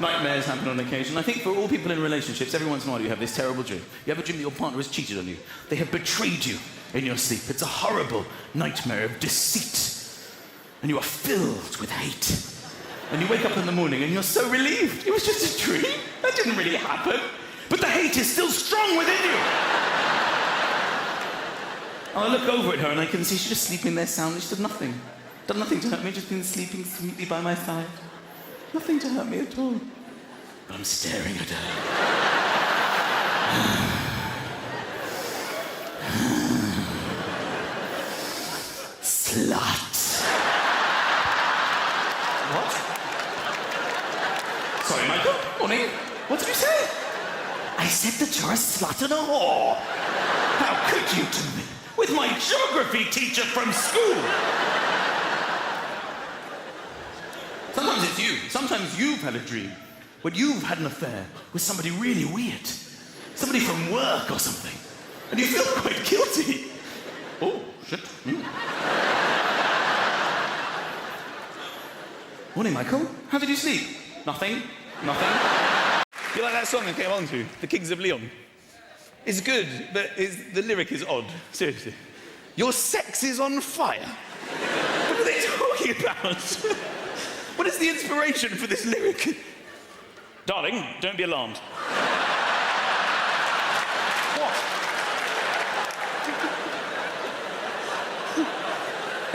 Nightmares happen on occasion. I think for all people in relationships, every once in a while you have this terrible dream. You have a dream that your partner has cheated on you. They have betrayed you in your sleep. It's a horrible nightmare of deceit. And you are filled with hate. And you wake up in the morning and you're so relieved. It was just a dream. That didn't really happen. But the hate is still strong within you. I look over at her and I can see she's just sleeping there soundly. She did nothing. Done nothing to hurt me, just been sleeping sweetly by my side. Nothing to hurt me at all. But I'm staring at her. Slut. What? Sorry, Michael. Morning. What did you say? I said that you're a slut and a whore. How could you to me? With my geography teacher from school. Sometimes it's you. Sometimes you've had a dream when you've had an affair with somebody really weird. Somebody from work or something. And you feel quite guilty. Oh, shit. Morning, Michael. How did you sleep? Nothing. Nothing. You like that song I came on to? The Kings of Leon? It's good, but the lyric is odd. Seriously. Your sex is on fire. What are they talking about? What is the inspiration for this lyric? Darling, don't be alarmed. What?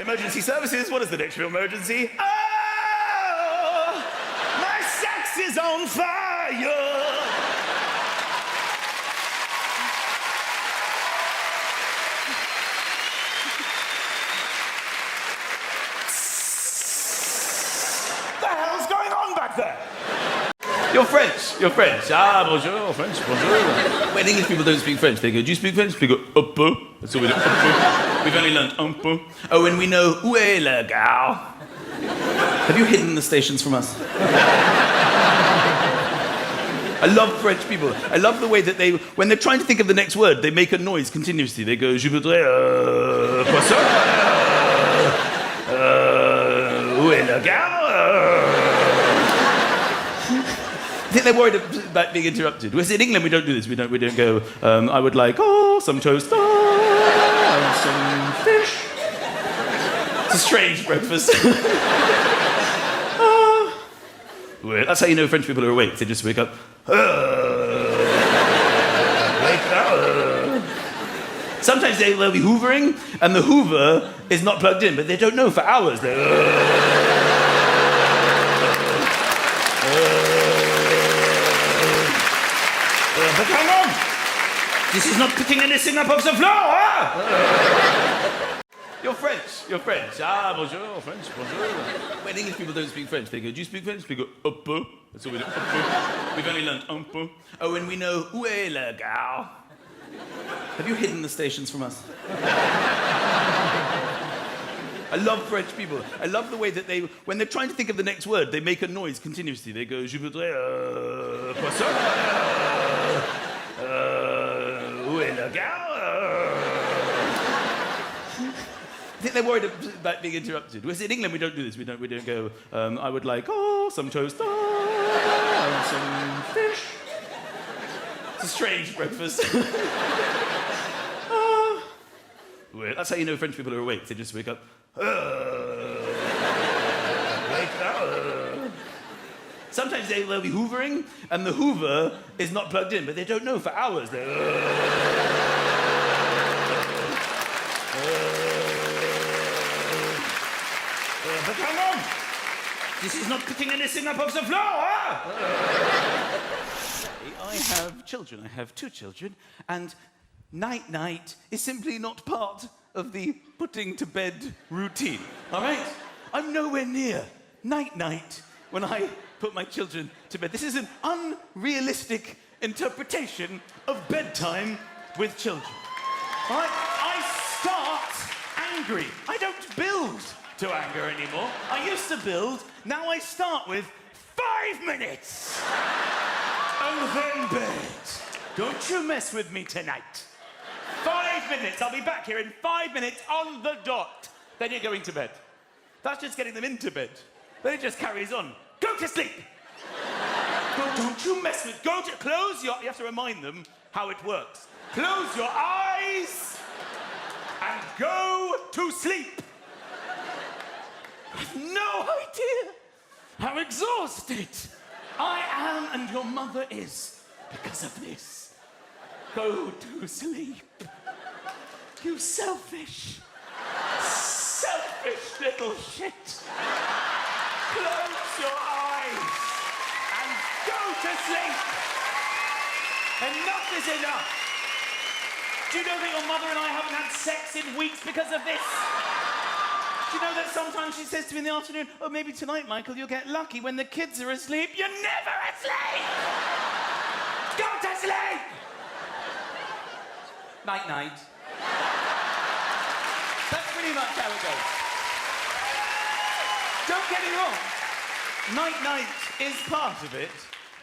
Emergency services, what is the next real emergency? Oh, my sex is on fire. You're French. Ah, bonjour, French, bonjour. When English people don't speak French, they go, do you speak French? They go, un peu. That's all we do, un peu. We've only learned un peu. Oh, and we know, où est la gare? Have you hidden the stations from us? I love French people. I love the way that they, when they're trying to think of the next word, they make a noise continuously. They go, je voudrais, poisson, où est la gare? I think they're worried about being interrupted. Whereas in England, we don't do this. We don't go, I would like, some toast, and some fish. It's a strange breakfast. That's how you know French people are awake. They just wake up. Wake up. Sometimes they'll be hoovering, and the hoover is not plugged in, but they don't know for hours. But hang on! This is not picking anything up off the floor, huh? You're French. Ah, bonjour, French, bonjour. When English people don't speak French, they go, do you speak French? They go, un peu. That's all we do, un peu. We've only learned un peu. Oh, and we know, où est la gare? Have you hidden the stations from us? I love French people. I love the way that they, when they're trying to think of the next word, they make a noise continuously. They go, je voudrais, poisson, où est la gare? I think they're worried about being interrupted. Whereas in England, we don't do this. We don't go, I would like, some toast, and some fish. It's a strange breakfast. That's how you know French people are awake. They just wake up. Wake up. Sometimes they'll be hoovering, and the hoover is not plugged in, but they don't know for hours. But hang on! This is not picking anything up off the floor, huh? I have children. I have 2 children, and night-night is simply not part of the putting to bed routine, all right? I'm nowhere near night-night when I put my children to bed. This is an unrealistic interpretation of bedtime with children, all right? I start angry. I don't build to anger anymore. I used to build, now I start with 5 minutes. And then bed. Don't you mess with me tonight. 5 minutes. I'll be back here in 5 minutes on the dot. Then you're going to bed. That's just getting them into bed. Then it just carries on. Go to sleep. you mess with... Close your... You have to remind them how it works. Close your eyes and go to sleep. I have no idea how exhausted I am and your mother is because of this. Go to sleep. You selfish little shit. Close your eyes and go to sleep. Enough is enough. Do you know that your mother and I haven't had sex in weeks because of this? Do you know that sometimes she says to me in the afternoon, oh, maybe tonight, Michael, you'll get lucky when the kids are asleep. You're never asleep! Go to sleep! Night-night. That's pretty much how it goes. Don't get me wrong. Night-night is part of it.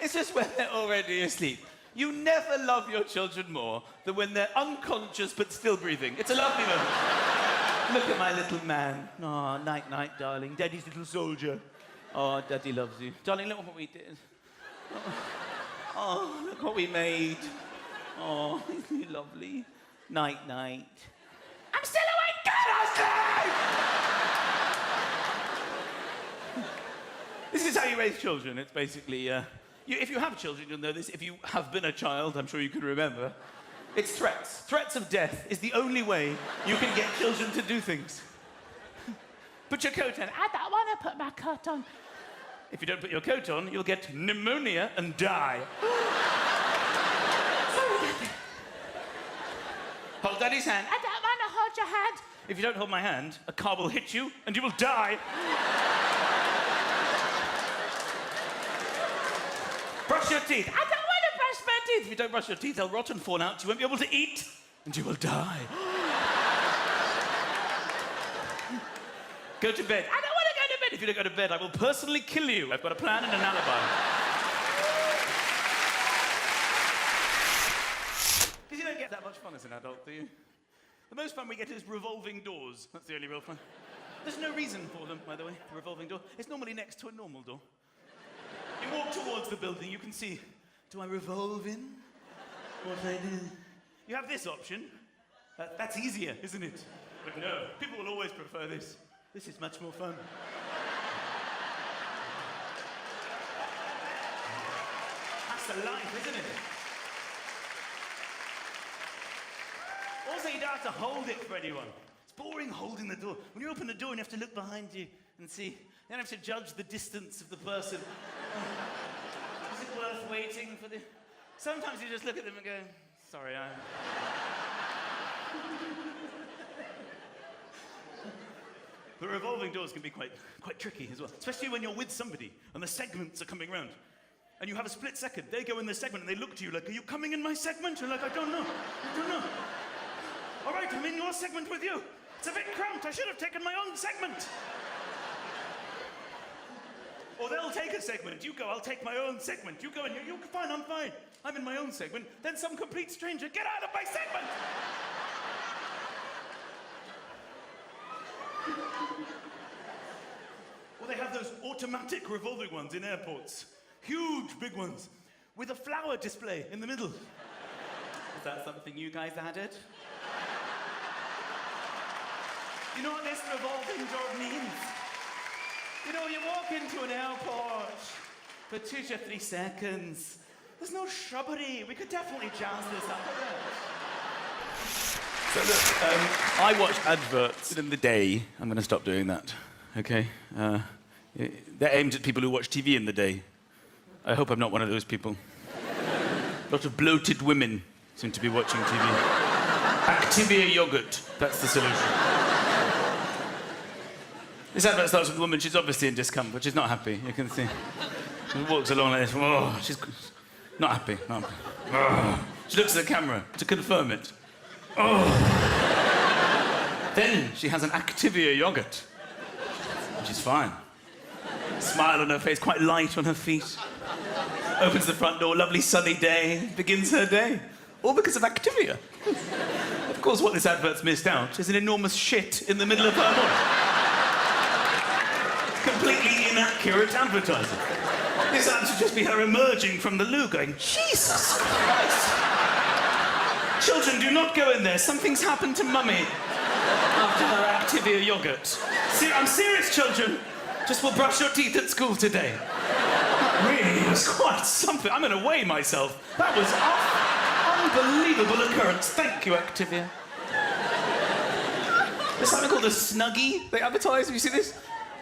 It's just when they're already asleep. You never love your children more than when they're unconscious but still breathing. It's a lovely moment. Look at my little man. Oh, night-night, darling. Daddy's little soldier. Oh, Daddy loves you. Darling, look what we did. Oh, look what we made. Oh, isn't he lovely? Night-night. I'm still awake! Get us! This is how you raise children. It's basically, if you have children, you'll know this. If you have been a child, I'm sure you can remember. It's threats. Threats of death is the only way you can get children to do things. Put your coat on. I don't want to put my coat on. If you don't put your coat on, you'll get pneumonia and die. Hold Daddy's hand. I don't want to hold your hand. If you don't hold my hand, a car will hit you and you will die. Brush your teeth. I don't want to brush my teeth. If you don't brush your teeth, they'll rot and fall out. You won't be able to eat and you will die. Go to bed. I don't want to go to bed. If you don't go to bed, I will personally kill you. I've got a plan and an alibi. Because you don't get that much fun as an adult, do you? The most fun we get is revolving doors. That's the only real fun. There's no reason for them, by the way, the revolving door. It's normally next to a normal door. You walk towards the building, you can see, do I revolve in? What I do? You have this option. That's easier, isn't it? But no, people will always prefer this. This is much more fun. That's the life, isn't it? Also, you don't have to hold it for anyone. It's boring holding the door. When you open the door, you have to look behind you and see. You don't have to judge the distance of the person. Is it worth waiting for the... Sometimes you just look at them and go, sorry, The revolving doors can be quite tricky as well, especially when you're with somebody and the segments are coming round. And you have a split second. They go in the segment and they look to you like, are you coming in my segment? You're like, I don't know. All right, I'm in your segment with you. It's a bit cramped. I should have taken my own segment. Or they'll take a segment. You go, I'll take my own segment. You go and you're fine, I'm fine. I'm in my own segment. Then some complete stranger, get out of my segment! Or they have those automatic revolving ones in airports. Huge, big ones. With a flower display in the middle. Is that something you guys added? You know what this revolving door means? You know, you walk into an airport for 2 to 3 seconds. There's no shrubbery. We could definitely jazz this up a bit. So look, I watch adverts in the day. I'm going to stop doing that, okay? They're aimed at people who watch TV in the day. I hope I'm not one of those people. A lot of bloated women seem to be watching TV. Activia yogurt, that's the solution. This advert starts with a woman, she's obviously in discomfort, she's not happy, you can see. She walks along like this, oh, she's not happy, not happy. Oh. She looks at the camera to confirm it. Oh. Then she has an Activia yogurt, which is fine. Smile on her face, quite light on her feet. Opens the front door, lovely sunny day, begins her day. All because of Activia. Of course, what this advert's missed out is an enormous shit in the middle of her morning. Completely inaccurate advertising. This guess that should just be her emerging from the loo going, Jesus Christ. Children, do not go in there. Something's happened to Mummy after her Activia yogurt. I'm serious, children. Just will brush your teeth at school today. That really was quite something. I'm going to weigh myself. That was an unbelievable occurrence. Thank you, Activia. There's something called a Snuggie they advertise. Have you seen this?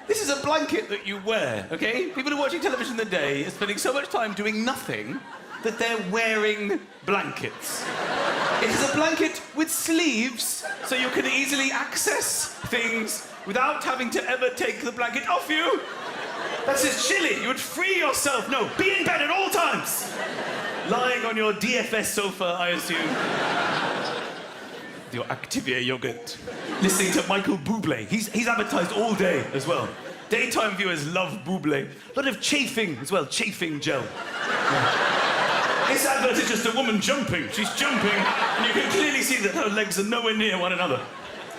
This is a blanket that you wear, okay? People who are watching television in the day are spending so much time doing nothing that they're wearing blankets. It is a blanket with sleeves, so you can easily access things without having to ever take the blanket off you. That's just chilly. You would free yourself. No, be in bed at all times. Lying on your DFS sofa, I assume. Your Activia yogurt. Listening to Michael Bublé. He's advertised all day as well. Daytime viewers love Bublé. A lot of chafing as well, chafing gel. Yeah. This advert is just a woman jumping. She's jumping, and you can clearly see that her legs are nowhere near one another.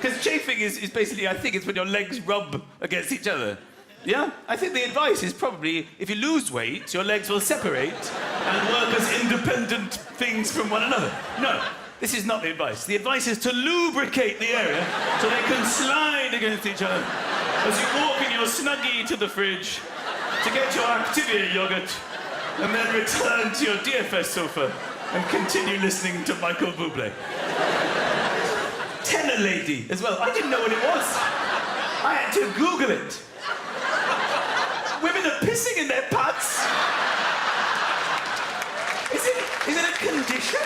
Because chafing is basically, I think it's when your legs rub against each other. Yeah? I think the advice is probably, if you lose weight, your legs will separate and work as independent things from one another. No. This is not the advice. The advice is to lubricate the area so they can slide against each other as you walk in your Snuggie to the fridge to get your Activia yogurt and then return to your DFS sofa and continue listening to Michael Bublé. Tenor lady as well. I didn't know what it was. I had to Google it. Women are pissing in their pads. Is it a condition?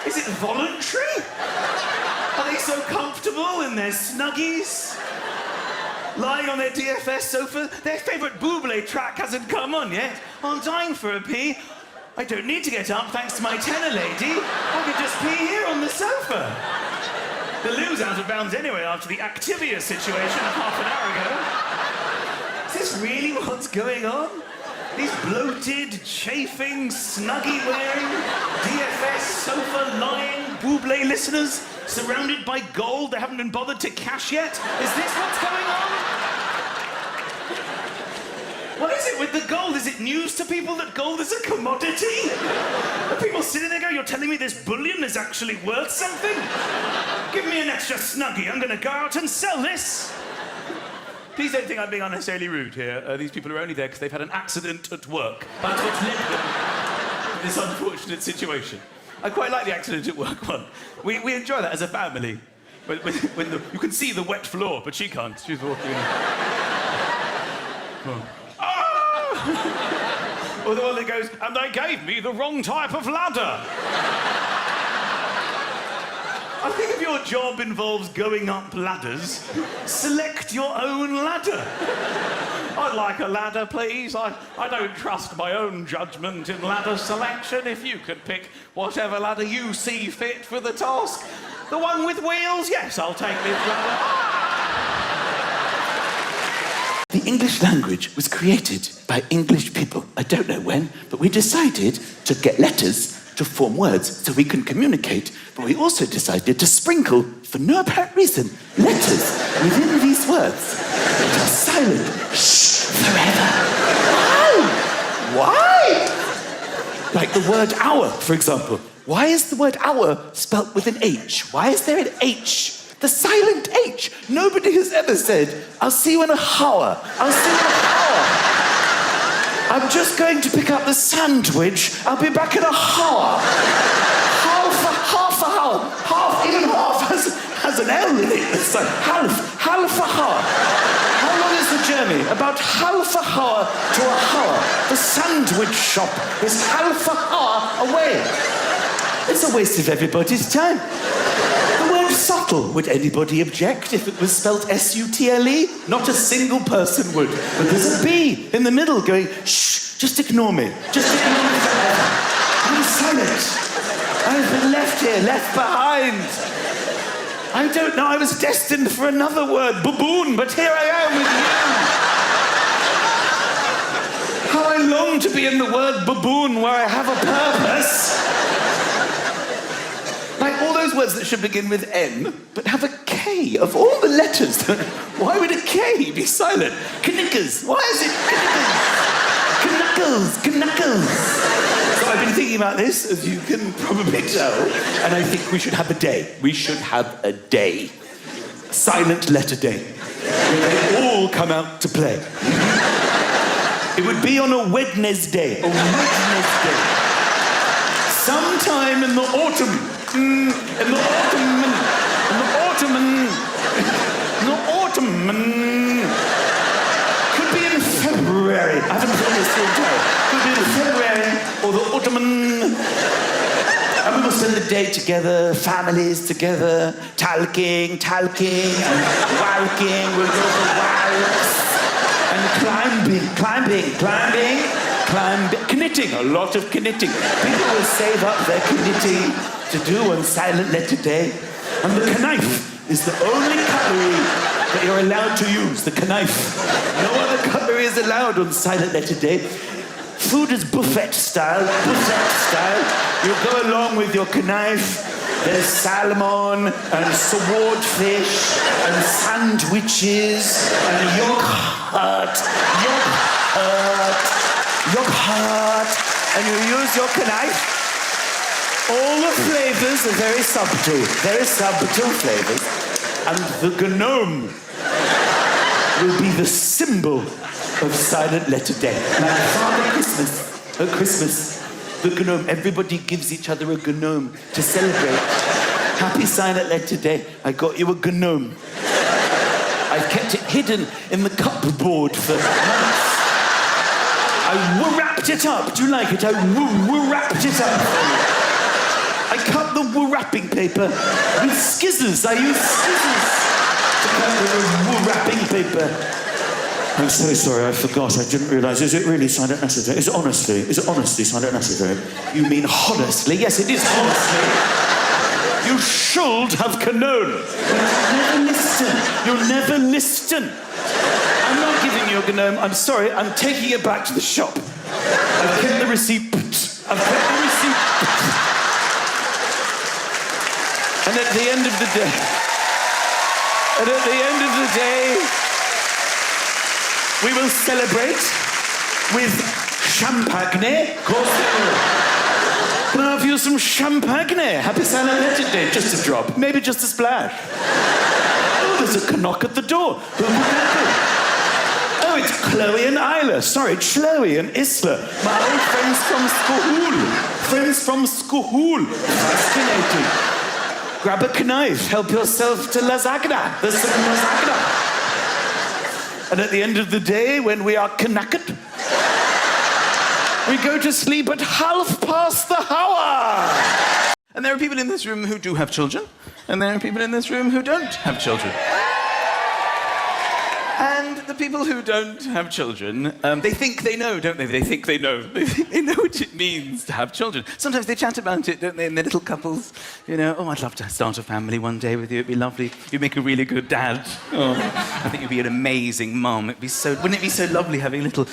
Is it voluntary? Are they so comfortable in their Snuggies? Lying on their DFS sofa? Their favourite Bublé track hasn't come on yet. I'm dying for a pee. I don't need to get up thanks to my tenor lady. I could just pee here on the sofa. The loo's out of bounds anyway after the Activia situation of half an hour ago. Is this really what's going on? These bloated, chafing, Snuggie-wearing, DFS sofa-lying Bublé listeners surrounded by gold they haven't been bothered to cash yet? Is this what's going on? What is it with the gold? Is it news to people that gold is a commodity? Are people sitting there going, you're telling me this bullion is actually worth something? Give me an extra Snuggie. I'm going to go out and sell this. Please don't think I'm being unnecessarily rude here. These people are only there because they've had an accident at work. That's what's led them to this unfortunate situation. I quite like the accident at work one. We enjoy that as a family. When you can see the wet floor, but she can't. She's walking in. Oh. Or the one that goes, and they gave me the wrong type of ladder. I think if your job involves going up ladders, select your own ladder. I'd like a ladder, please. I don't trust my own judgment in ladder selection. If you could pick whatever ladder you see fit for the task. The one with wheels? Yes, I'll take this ladder. The English language was created by English people. I don't know when, but we decided to get letters to form words so we can communicate, but we also decided to sprinkle, for no apparent reason, letters within these words. It was silent. Shh, forever. Why? Why? Like the word hour, for example. Why is the word hour spelt with an H? Why is there an H? The silent H. Nobody has ever said, I'll see you in a hour. I'll see you in a hour. I'm just going to pick up the sandwich. I'll be back in a hour. Half a hour. Even half has an L in it. It's like half a hour. How long is the journey? About half a hour to a hour. The sandwich shop is half a hour away. It's a waste of everybody's time. The word subtle, would anybody object if it was spelt S-U-T-L-E? Not a single person would. But there's a B in the middle going, shh, just ignore me. Just ignore me forever. I'm silent. I've been left here, left behind. I don't know, I was destined for another word, baboon, but here I am with you. How I long to be in the word baboon where I have a purpose. Like all those words that should begin with N, but have a K of all the letters. Why would a K be silent? Knickers. Why is it knickers? Knuckles. So I've been thinking about this, as you can probably tell, and I think we should have a day. We should have a day. Silent letter day. Where they all come out to play. It would be on a Wednesday. A Wednesday. Sometime in the autumn. In the autumn. In the autumn. In the autumn. Could be in February. I haven't done this for a time. Could be in February or the autumn. And we will spend the day together, families together, talking, and walking. We'll go for walks. And climbing, knitting, a lot of knitting. People will save up their knitting to do on Silent Letter Day. And the knife is the only cutlery that you're allowed to use, the knife. No other cutlery is allowed on Silent Letter Day. Food is buffet style. You go along with your knife. There's salmon and swordfish and sandwiches and yogurt. And you use your knife. All the flavors are very subtle flavors. And the gnome will be the symbol of Silent Letter Day. Like Father Christmas, at Christmas, the gnome, everybody gives each other a gnome to celebrate. Happy Silent Letter Day, I got you a gnome. I've kept it hidden in the cupboard for months. I wrapped it up. Do you like it? I wrapped it up. I cut the wrapping paper with scissors. I use scissors to cut the wrapping paper. I'm so sorry, I forgot. I didn't realise. Is it really Silent Letter Day? Is it honestly Silent Letter Day? You mean honestly? Yes, it is honestly. You should have known. You'll never listen. I'm not giving you a gnome. I'm sorry. I'm taking it back to the shop. I've kept the receipt. And at the end of the day, we will celebrate with champagne. Of course we will. Can I have you some champagne? Happy Silent Letter Day. Just a drop. Maybe just a splash. Oh, there's a knock at the door. Oh, it's Chloe and Isla. Sorry, it's Chloe and Isla. My old friends from school. Fascinating. Grab a knife. Help yourself to lasagna. There's some lasagna. And at the end of the day, when we are knackered, we go to sleep at 1:30. And there are people in this room who do have children, and there are people in this room who don't have children. And the people who don't have children, they think they know, don't they? They think they know. They know what it means to have children. Sometimes they chat about it, don't they, in their little couples? You know, oh, I'd love to start a family one day with you. It'd be lovely. You'd make a really good dad. Oh, I think you'd be an amazing mum. Wouldn't it be so lovely having little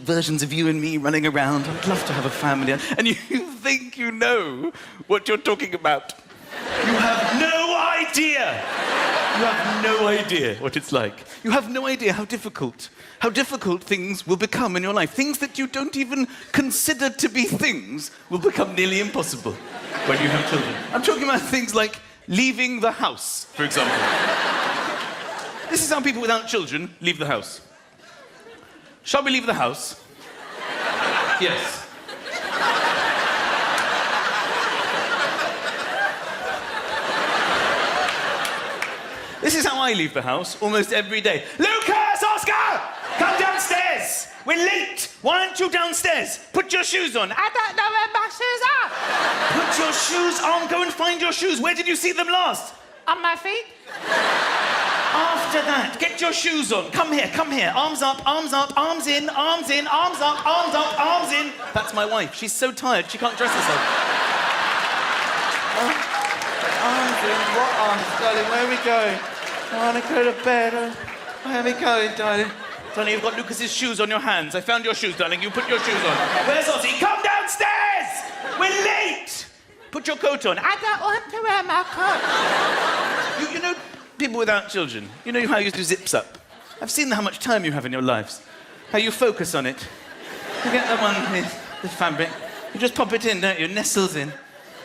versions of you and me running around? I'd love to have a family. And you think you know what you're talking about. You have no idea. You have no idea what it's like. You have no idea how difficult things will become in your life. Things that you don't even consider to be things will become nearly impossible when you have children. I'm talking about things like leaving the house, for example. This is how people without children leave the house. Shall we leave the house? Yes. This is how I leave the house almost every day. Lucas, Oscar, come downstairs. We're late. Why aren't you downstairs? Put your shoes on. I don't know where my shoes are. Put your shoes on. Go and find your shoes. Where did you see them last? On my feet. After that, get your shoes on. Come here. Arms up, arms in, arms up, in. That's my wife. She's so tired, she can't dress herself. Arms in, what arms, darling? Where are we going? I want to go to bed. Where are we going, darling? Darling, you've got Lucas's shoes on your hands. I found your shoes, darling. You put your shoes on. Where's Ozzy? Come downstairs! We're late! Put your coat on. I don't want to wear my coat. You know, people without children, you know how you do zips up? I've seen how much time you have in your lives. How you focus on it. You get the one with the fabric. You just pop it in, don't you? It nestles in.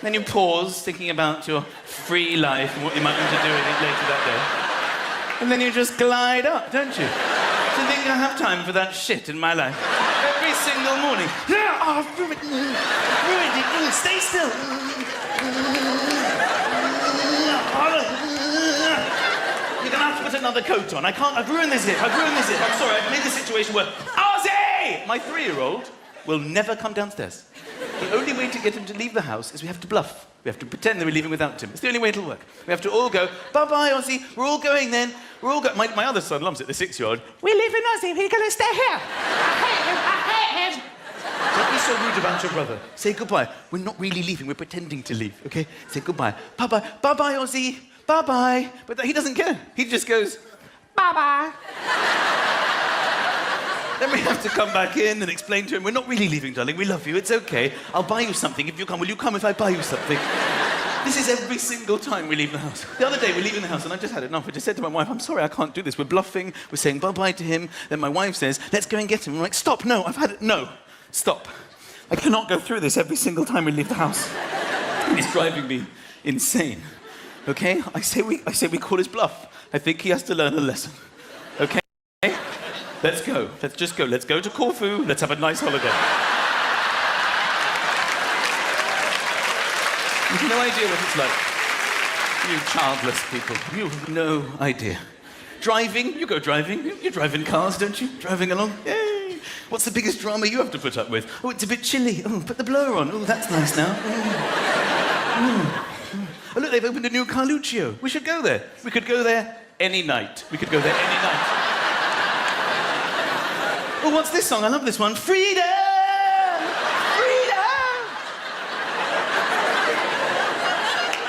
Then you pause, thinking about your free life and what you might want to do with it later that day. And then you just glide up, don't you? Do you think I have time for that shit in my life? Every single morning. Yeah, oh, I've ruined it. Stay still. You're gonna have to put another coat on. I've ruined this hip. I'm sorry, I've made the situation worse. Ozzy! My 3-year-old will never come downstairs. The only way to get him to leave the house is we have to bluff. We have to pretend that we're leaving without him. It's the only way it'll work. We have to all go, bye-bye, Ozzy. We're all going then. We're all going. My other son loves it, the 6-year-old. We're leaving Ozzy. We're going to stay here. I hate him. Don't be so rude about your brother. Say goodbye. We're not really leaving. We're pretending to leave, okay? Say goodbye. Bye-bye. Bye-bye, Ozzy. Bye-bye. But he doesn't care. He just goes, bye-bye. Then we have to come back in and explain to him, we're not really leaving, darling. We love you. It's okay. I'll buy you something if you come. Will you come if I buy you something? This is every single time we leave the house. The other day, we're leaving the house, and I just had enough. I just said to my wife, I'm sorry, I can't do this. We're bluffing. We're saying bye-bye to him. Then my wife says, let's go and get him. I'm like, stop. No, I've had it. No, stop. I cannot go through this every single time we leave the house. It's driving me insane. Okay? I say we call his bluff. I think he has to learn a lesson. Okay? Let's go. Let's just go. Let's go to Corfu. Let's have a nice holiday. You've no idea what it's like. You childless people. You have no idea. Driving. You go driving. You drive in cars, don't you? Driving along. Yay. What's the biggest drama you have to put up with? Oh, it's a bit chilly. Oh, put the blower on. Oh, that's nice now. Oh, look, they've opened a new Carluccio. We should go there. We could go there any night. Oh, what's this song? I love this one. Freedom! Freedom!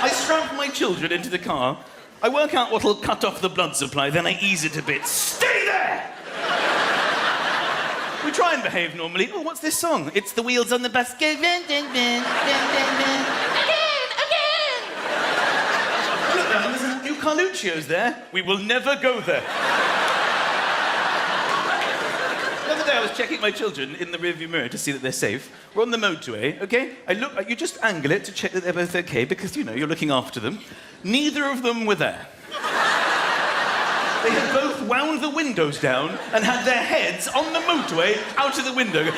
I strap my children into the car. I work out what'll cut off the blood supply, then I ease it a bit. Stay there! We try and behave normally. Oh, what's this song? It's The Wheels on the Bus Go round, round, round, round, round, round. Again! Look, there's a new Carluccio's there. We will never go there. The other day I was checking my children in the rearview mirror to see that they're safe. We're on the motorway, okay? You just angle it to check that they're both okay because, you know, you're looking after them. Neither of them were there. They had both wound the windows down and had their heads on the motorway out of the window. Yay!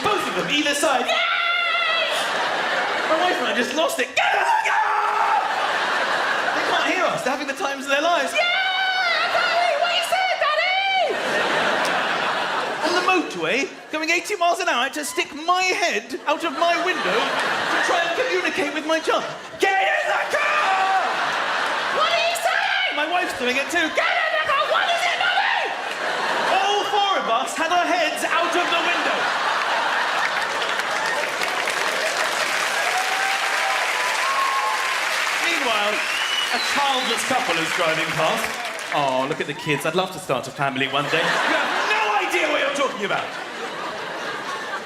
Both of them, either side. Yay! My wife and I just lost it. They can't hear us. They're having the times of their lives. Yeah! Motorway, going 80 miles an hour to stick my head out of my window to try and communicate with my child. Get in the car! What are you saying? My wife's doing it too. Get in the car! What is it, Mummy? All 4 of us had our heads out of the window. Meanwhile, a childless couple is driving past. Oh, look at the kids. I'd love to start a family one day. Idea what you're talking about.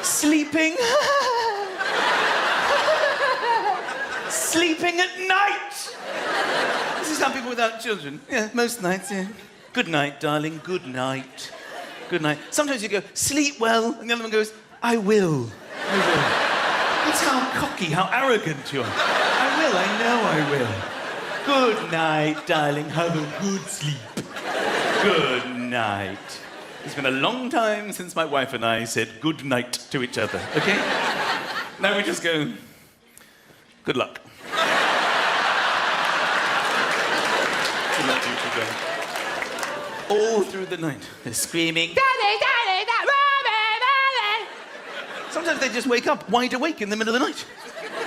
Sleeping. Sleeping at night. This is how people without children. Yeah, most nights, yeah. Good night, darling. Good night. Good night. Sometimes you go, sleep well, and the other one goes, I will. I will. That's how cocky, how arrogant you are. I will, I know I will. Good night, darling. Have a good sleep. Good night. It's been a long time since my wife and I said good night to each other, okay? Now we just go, good luck. Good luck to you children. All through the night, they're screaming, Daddy, Daddy, Daddy, Mommy, Mommy. Sometimes they just wake up wide awake in the middle of the night.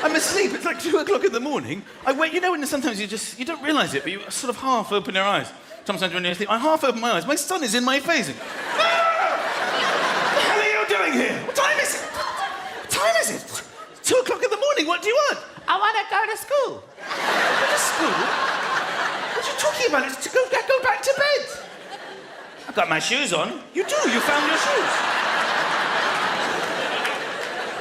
I'm asleep, it's like 2 o'clock in the morning. I wake, you know, when sometimes you don't realise it, but you sort of half open your eyes. Sometimes when you're asleep, I half open my eyes. My son is in my face. What the hell are you doing here? What time is it? What time is it? It's 2 o'clock in the morning. What do you want? I want to go to school. Go to school? What are you talking about? It's to go back to bed. I've got my shoes on. You do. You found your shoes.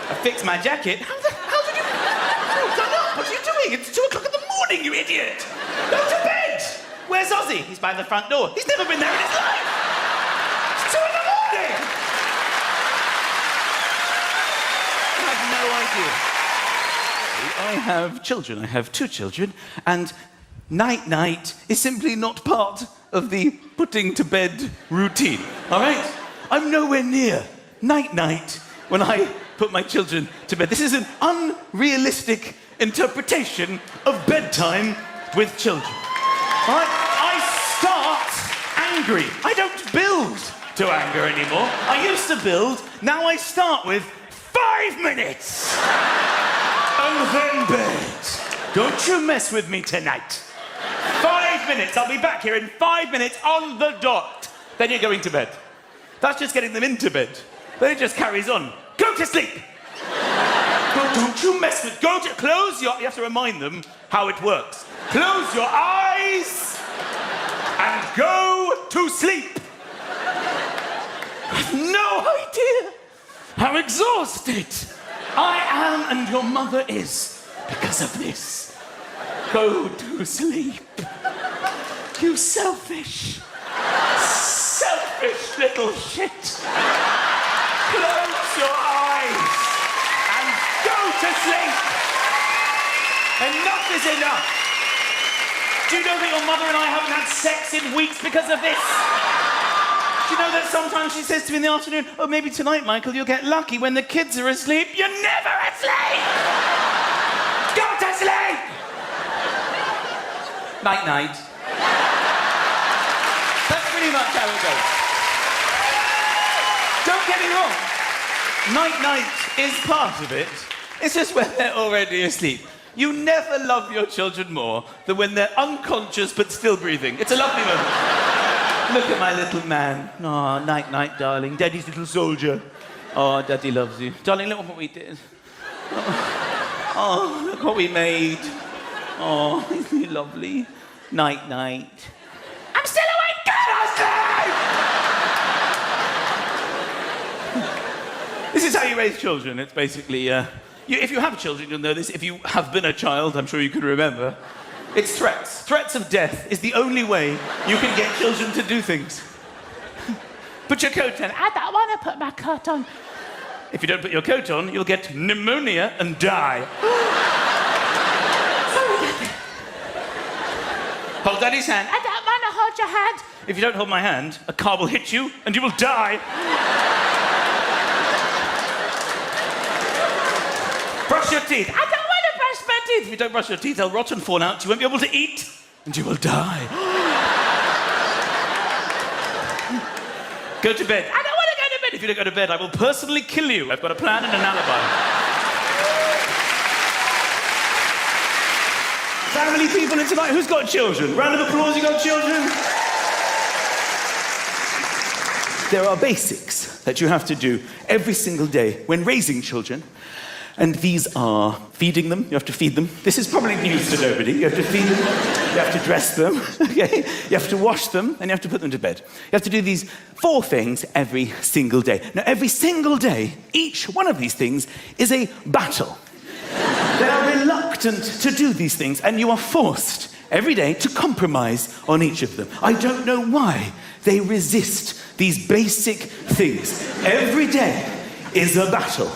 I fixed my jacket. How did you... Oh, done up. What are you doing? It's 2 o'clock in the morning, you idiot. Go to bed. Where's Ozzy? He's by the front door. He's never been there in his life. It's 2 in the morning. Thank you. I have children. I have 2 children, and night-night is simply not part of the putting to bed routine, all right? I'm nowhere near night-night when I put my children to bed. This is an unrealistic interpretation of bedtime with children. All right? I start angry. I don't build to anger anymore. I used to build. Now I start with 5 minutes. And then bed. Don't you mess with me tonight. 5 minutes. I'll be back here in 5 minutes on the dot. Then you're going to bed. That's just getting them into bed. Then it just carries on. Go to sleep. Don't you mess with... Close your... You have to remind them how it works. Close your eyes and go to sleep. I have no idea how exhausted I am and your mother is because of this. Go to sleep. You selfish little shit. Close your eyes and go to sleep. Enough is enough. Do you know that your mother and I haven't had sex in weeks because of this? Do you know that sometimes she says to me in the afternoon, oh, maybe tonight, Michael, you'll get lucky when the kids are asleep. You're never asleep! Go to sleep! Night-night. That's pretty much how it goes. Don't get me wrong. Night-night is part of it. It's just when they're already asleep. You never love your children more than when they're unconscious but still breathing. It's a lovely moment. Look at my little man. Oh, night-night, darling. Daddy's little soldier. Oh, Daddy loves you. Darling, look what we did. Oh, look what we made. Oh, isn't he lovely? Night-night. I'm still awake! Get asleep! This is how you raise children. It's basically, if you have children, you'll know this. If you have been a child, I'm sure you can remember. It's threats. Threats of death is the only way you can get children to do things. Put your coat on. I don't want to put my coat on. If you don't put your coat on, you'll get pneumonia and die. Sorry, Daddy. Hold Daddy's hand. I don't want to hold your hand. If you don't hold my hand, a car will hit you and you will die. Brush your teeth. I don't want to brush my teeth. If you don't brush your teeth, they'll rot and fall out. You won't be able to eat, and you will die. Go to bed. I don't want to go to bed. If you don't go to bed, I will personally kill you. I've got a plan and an alibi. Family people in tonight, who's got children? Round of applause, you got children? There are basics that you have to do every single day when raising children. And these are feeding them. You have to feed them. This is probably news to nobody. You have to feed them. You have to dress them. Okay? You have to wash them, and you have to put them to bed. You have to do these 4 things every single day. Now, every single day, each one of these things is a battle. They are reluctant to do these things, and you are forced every day to compromise on each of them. I don't know why they resist these basic things. Every day is a battle.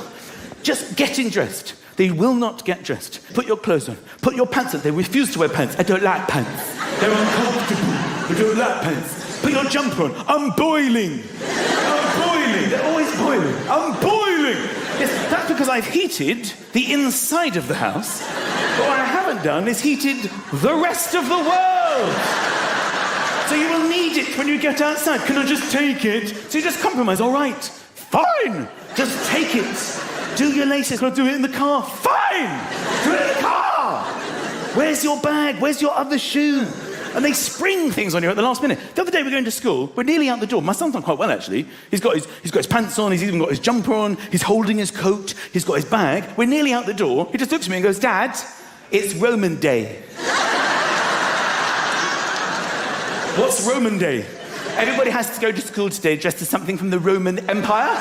Just getting dressed. They will not get dressed. Put your clothes on. Put your pants on. They refuse to wear pants. I don't like pants. They're uncomfortable. I don't like pants. Put your jumper on. I'm boiling. I'm boiling. They're always boiling. I'm boiling. Yes, that's because I've heated the inside of the house. But what I haven't done is heated the rest of the world. So you will need it when you get outside. Can I just take it? So you just compromise. All right. Fine. Just take it. Do your latest. Can I do it in the car? Fine! Do it in the car! Where's your bag? Where's your other shoe? And they spring things on you at the last minute. The other day we're going to school. We're nearly out the door. My son's done quite well, actually. He's got his pants on. He's even got his jumper on. He's holding his coat. He's got his bag. We're nearly out the door. He just looks at me and goes, Dad, it's Roman Day. What's Roman Day? Everybody has to go to school today dressed as something from the Roman Empire.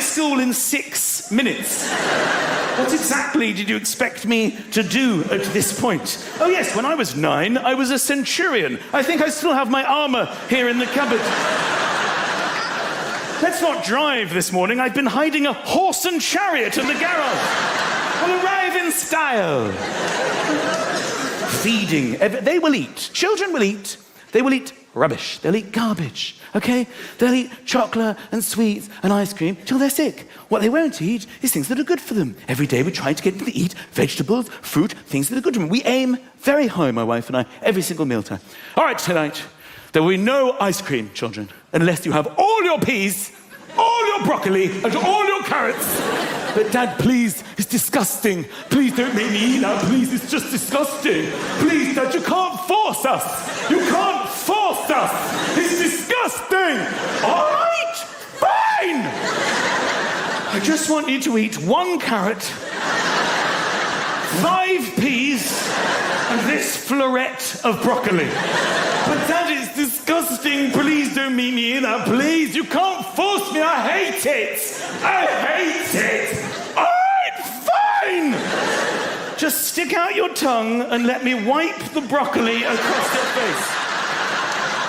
School in 6 minutes. What exactly did you expect me to do at this point? Oh yes, when I was 9, I was a centurion. I think I still have my armor here in the cupboard. Let's not drive this morning. I've been hiding a horse and chariot in the garage. We'll arrive in style. Feeding. They will eat. Children will eat. They will eat rubbish. They'll eat garbage. Okay? They'll eat chocolate and sweets and ice cream till they're sick. What they won't eat is things that are good for them. Every day we try to get them to eat vegetables, fruit, things that are good for them. We aim very high, my wife and I, every single mealtime. All right, tonight, there will be no ice cream, children, unless you have all your peas, all your broccoli, and all your carrots. But Dad, please, it's disgusting. Please don't make me eat that. Please, it's just disgusting. Please, Dad, you can't force us. You can't force us. It's disgusting. All right, fine. I just want you to eat 1 carrot, 5 peas, and this floret of broccoli. But Dad, it's disgusting. Please don't make me eat that. Please, you can't force me. I hate it. I hate it. All right, fine. Just stick out your tongue and let me wipe the broccoli across your face.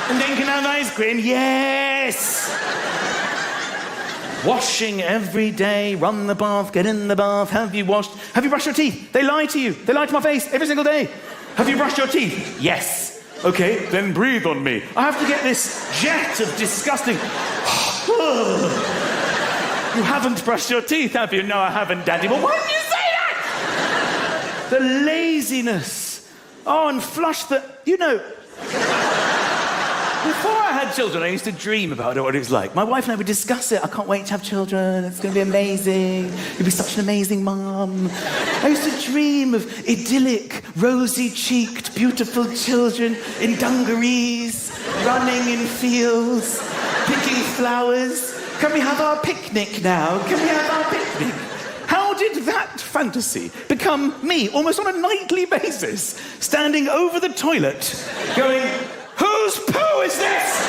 And then can I have ice cream? Yes. Washing every day, run the bath, get in the bath. Have you washed? Have you brushed your teeth? They lie to you. They lie to my face every single day. Have you brushed your teeth? Yes. Okay, then breathe on me. I have to get this jet of disgusting... You haven't brushed your teeth, have you? No, I haven't, Daddy. Well, why didn't you say that? The laziness. Oh, and flush the... You know... Before I had children, I used to dream about what it was like. My wife and I would discuss it. I can't wait to have children. It's going to be amazing. You'll be such an amazing mum. I used to dream of idyllic, rosy-cheeked, beautiful children in dungarees, running in fields, picking flowers. Can we have our picnic now? Can we have our picnic? How did that fantasy become me, almost on a nightly basis, standing over the toilet, going... Whose poo is this?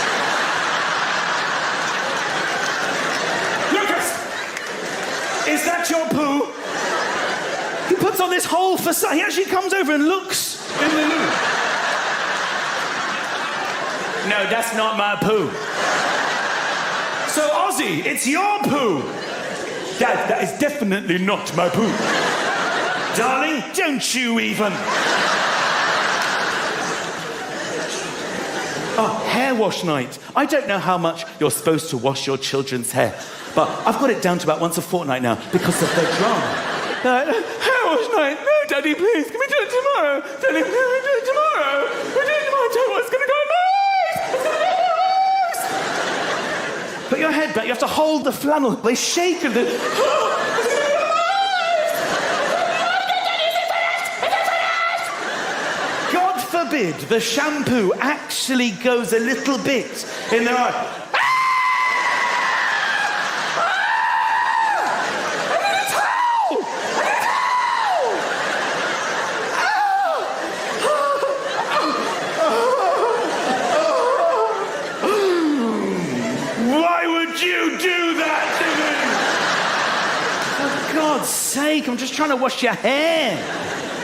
Lucas! Is that your poo? He puts on this whole facade. He actually comes over and looks in the loo. No, that's not my poo. So, Ozzy, it's your poo. Dad, that is definitely not my poo. Darling, don't you even. Oh, hair wash night. I don't know how much you're supposed to wash your children's hair, but I've got it down to about once a fortnight now because of their drama. Hair wash night. No, Daddy, please. Can we do it tomorrow? Daddy, can we do it tomorrow? We do it tomorrow. Tell you what, it's going to go nice. It's going to go nice. Put your head back. You have to hold the flannel. They shake and they... Forbid the shampoo actually goes a little bit in their eye. I need a towel! Why would you do that to me? For God's sake, I'm just trying to wash your hair.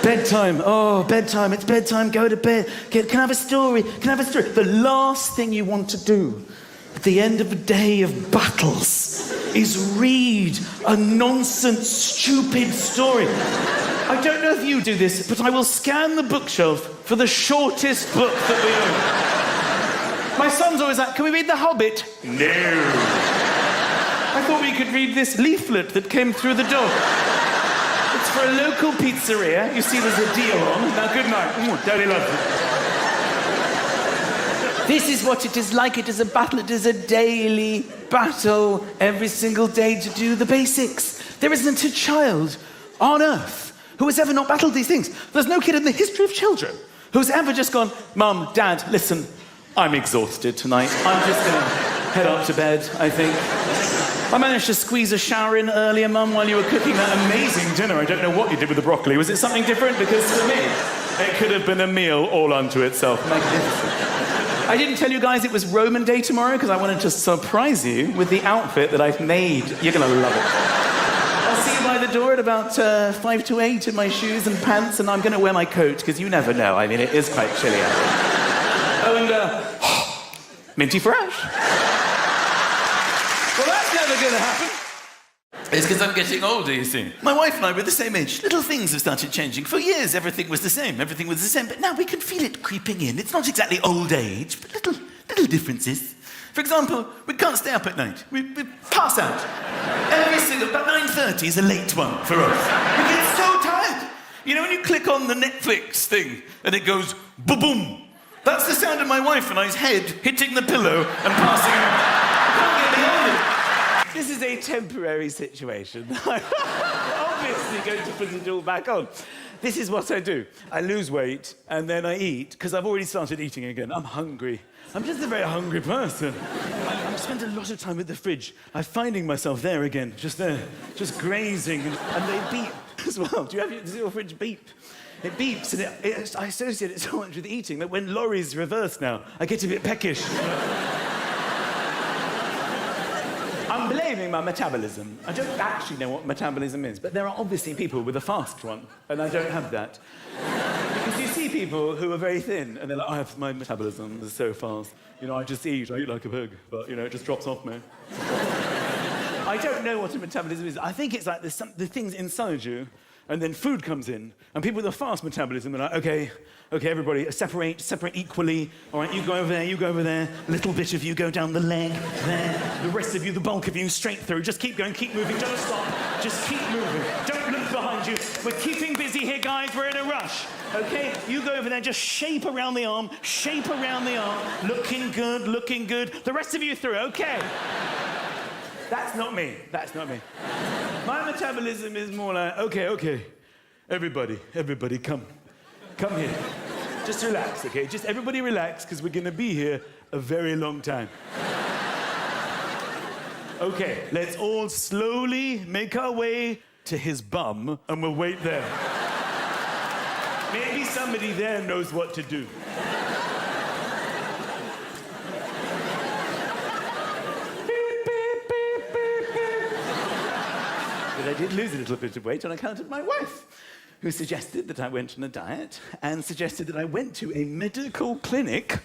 Bedtime. Oh, bedtime. It's bedtime. Go to bed. Can I have a story? Can I have a story? The last thing you want to do at the end of a day of battles is read a nonsense, stupid story. I don't know if you do this, but I will scan the bookshelf for the shortest book that we own. My son's always like, can we read The Hobbit? No. I thought we could read this leaflet that came through the door. It's for a local pizzeria. You see there's a deal on. Now, good night. Daddy loves it. This is what it is like. It is a battle. It is a daily battle every single day to do the basics. There isn't a child on earth who has ever not battled these things. There's no kid in the history of children who's ever just gone, Mum, Dad, listen, I'm exhausted tonight. I'm just going to head up to bed, I think. I managed to squeeze a shower in earlier, Mum, while you were cooking that amazing dinner. I don't know what you did with the broccoli. Was it something different? Because for me, it could have been a meal all unto itself. Magnificent. I didn't tell you guys it was Roman Day tomorrow because I wanted to surprise you with the outfit that I've made. You're going to love it. I'll see you by the door at about 5 to 8 in my shoes and pants, and I'm going to wear my coat because you never know. I mean, it is quite chilly out there. Oh, and minty fresh. Well, that's never going to happen. It's because I'm getting older, you see. My wife and I were the same age. Little things have started changing. For years, everything was the same. Everything was the same. But now we can feel it creeping in. It's not exactly old age, but little differences. For example, we can't stay up at night. We pass out. Every single... About 9:30 is a late one for us. We get so tired. You know when you click on the Netflix thing and it goes boom? That's the sound of my wife and I's head hitting the pillow and passing out. I can't get beyond it. This is a temporary situation. I'm obviously going to put it all back on. This is what I do. I lose weight and then I eat, because I've already started eating again. I'm hungry. I'm just a very hungry person. I spend a lot of time at the fridge. I'm finding myself there again, just there, just grazing. And they beep as well. Does your fridge beep? It beeps, and I associate it so much with eating that when lorries reverse now, I get a bit peckish. I'm blaming my metabolism. I don't actually know what metabolism is, but there are obviously people with a fast one, and I don't have that. Because you see people who are very thin, and they're like, my metabolism is so fast. You know, I eat like a pig, but, you know, it just drops off me. I don't know what a metabolism is. I think it's like the things inside you, and then food comes in, and people with a fast metabolism are like, okay, everybody, separate equally. All right, you go over there. A little bit of you go down the leg, there. The rest of you, the bulk of you, straight through. Just keep going, keep moving, don't stop. Just keep moving. Don't look behind you. We're keeping busy here, guys. We're in a rush. Okay? You go over there, just shape around the arm. Looking good. The rest of you through, okay? That's not me. My metabolism is more like, okay. Everybody, come here. Just relax, okay? Just everybody relax, because we're going to be here a very long time. Okay, let's all slowly make our way to his bum, and we'll wait there. Maybe somebody there knows what to do. But I did lose a little bit of weight on account of my wife, who suggested that I went on a diet and suggested that I went to a medical clinic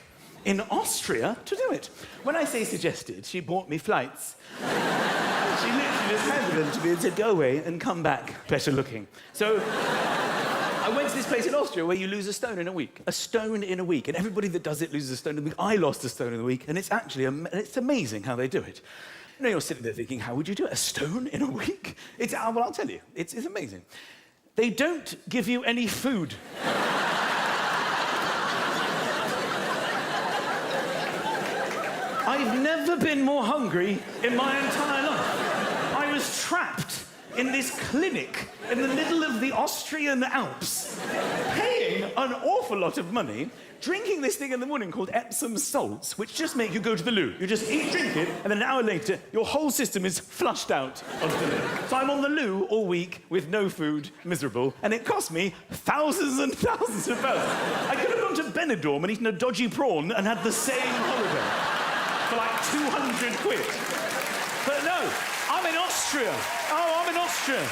in Austria to do it. When I say suggested, she bought me flights. She literally just handed them to me and said, go away and come back better looking. So I went to this place in Austria where you lose a stone in a week. A stone in a week. And everybody that does it loses a stone in a week. I lost a stone in a week, and it's actually it's amazing how they do it. You know, you're sitting there thinking, how would you do it? A stone in a week? Well, I'll tell you. It's amazing. They don't give you any food. I've never been more hungry in my entire life. I was trapped in this clinic in the middle of the Austrian Alps, paying an awful lot of money, drinking this thing in the morning called Epsom salts, which just make you go to the loo. You just eat, drink it, and then an hour later, your whole system is flushed out of the loo. So I'm on the loo all week with no food, miserable, and it cost me thousands and thousands of pounds. I could have gone to Benidorm and eaten a dodgy prawn and had the same holiday for like 200 quid. But no, I'm in Austria. Oh, I'm in Austria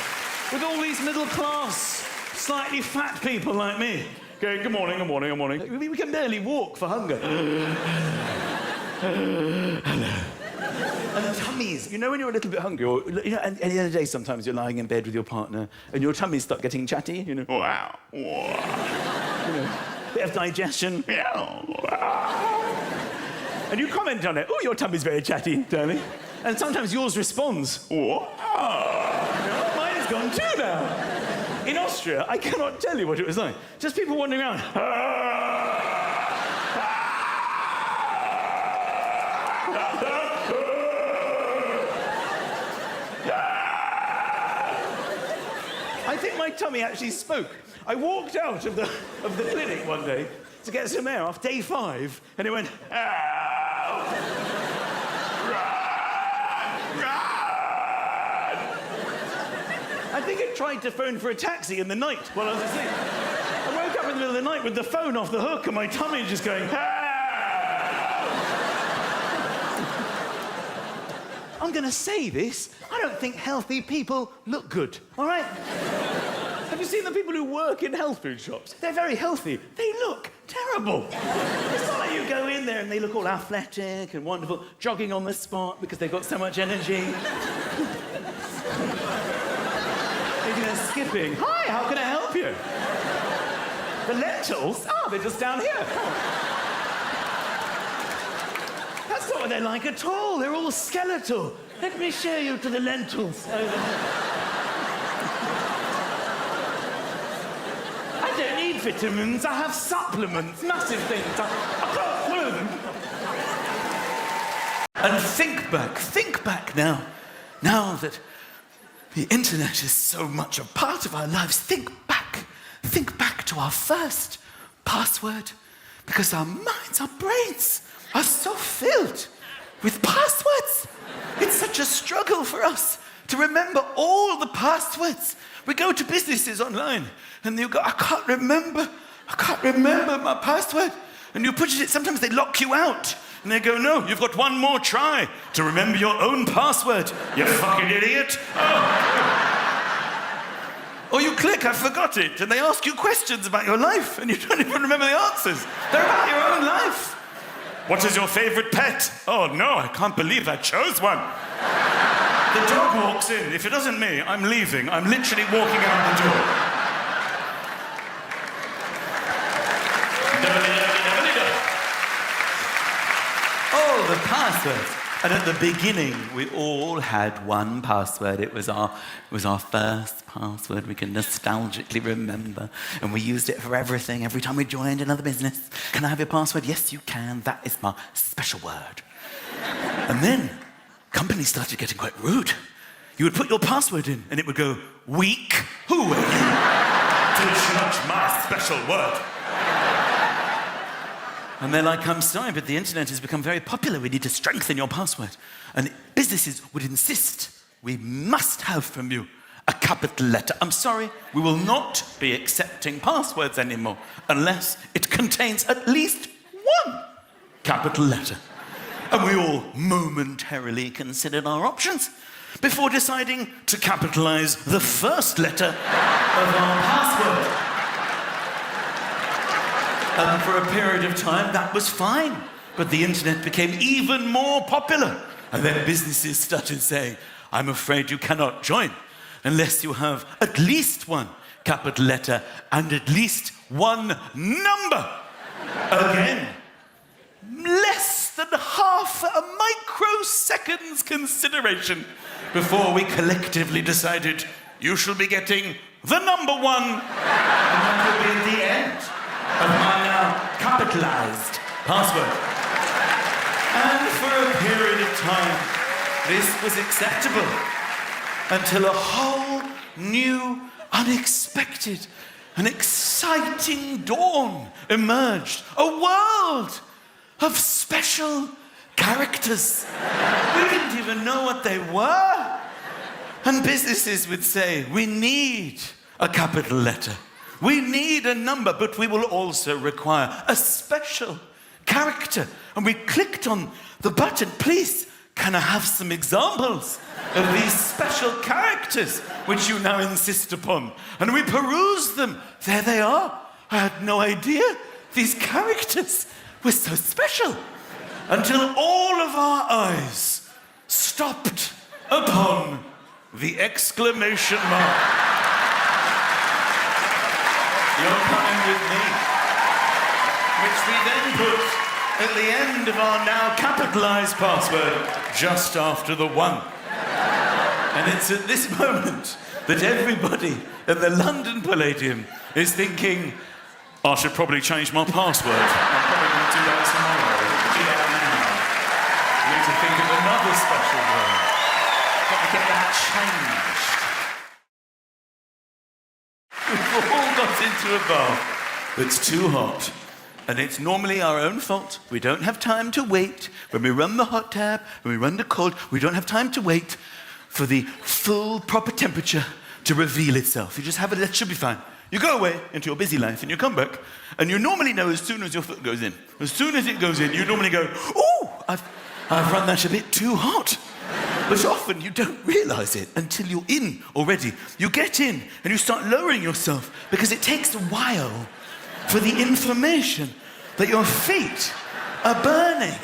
with all these middle-class, slightly fat people like me. Okay, good morning. We can barely walk for hunger. And tummies. You know when you're a little bit hungry, or you know, at the end of the day, sometimes you're lying in bed with your partner, and your tummies start getting chatty. You know, wow. You know, bit of digestion. And you comment on it. Oh, your tummy's very chatty, darling. And sometimes yours responds. Mine's gone too now. In Austria, I cannot tell you what it was like. Just people wandering around. I think my tummy actually spoke. I walked out of the clinic one day to get some air off day 5, and it went, I think it tried to phone for a taxi in the night while I was asleep. I woke up in the middle of the night with the phone off the hook and my tummy just going, I'm going to say this. I don't think healthy people look good, all right? Have you seen the people who work in health food shops? They're very healthy. They look terrible. It's not like you go in there and they look all athletic and wonderful, jogging on the spot because they've got so much energy. They're skipping. Hi, how can I help you? The lentils? Oh, they're just down here. That's not what they're like at all. They're all skeletal. Let me show you to the lentils over there. I don't need vitamins. I have supplements, massive things. I can't swallow them. And think back now. Now that the internet is so much a part of our lives, think back to our first password, because our minds, our brains are so filled with passwords. It's such a struggle for us to remember all the passwords. We go to businesses online and you go, I can't remember my password. And you put it in, sometimes they lock you out. And they go, no, you've got one more try to remember your own password, you fucking idiot. Oh. Or you click, I forgot it, and they ask you questions about your life, and you don't even remember the answers. They're about your own life. What is your favorite pet? Oh, no, I can't believe I chose one. The dog walks in. If it isn't me, I'm leaving. I'm literally walking out the door. Oh, the passwords. And at the beginning, we all had one password. It was our first password we can nostalgically remember. And we used it for everything, every time we joined another business. Can I have your password? Yes, you can. That is my special word. And then companies started getting quite rude. You would put your password in, and it would go, weak. Who are you to judge my special word? And they're like, I'm sorry, but the internet has become very popular. We need to strengthen your password. And businesses would insist, we must have from you a capital letter. I'm sorry, we will not be accepting passwords anymore unless it contains at least one capital letter. And we all momentarily considered our options before deciding to capitalize the first letter of our password. And for a period of time, that was fine. But the internet became even more popular. And then businesses started saying, I'm afraid you cannot join unless you have at least one capital letter and at least one number. Again, less than half a microsecond's consideration before we collectively decided, you shall be getting the number one. And that will be the end of my now capitalized password. And for a period of time, this was acceptable until a whole new, unexpected, and exciting dawn emerged. A world of special characters. We didn't even know what they were. And businesses would say, we need a capital letter. We need a number, but we will also require a special character. And we clicked on the button, please, can I have some examples of these special characters which you now insist upon? And we perused them. There they are. I had no idea these characters were so special until all of our eyes stopped upon the exclamation mark. You're coming with me. Which we then put at the end of our now capitalized password, just after the one. And it's at this moment that everybody at the London Palladium is thinking, I should probably change my password. I'm probably going to do that tomorrow. Do that now. I need to think of another special word. Got to get that changed. We've all got into a bath that's too hot. And it's normally our own fault. We don't have time to wait. When we run the hot tap, when we run the cold, we don't have time to wait for the full proper temperature to reveal itself. You just have it, that should be fine. You go away into your busy life and you come back, and you normally know as soon as your foot goes in. As soon as it goes in, you normally go, oh, I've run that a bit too hot. But often you don't realise it until you're in already. You get in and you start lowering yourself because it takes a while for the information that your feet are burning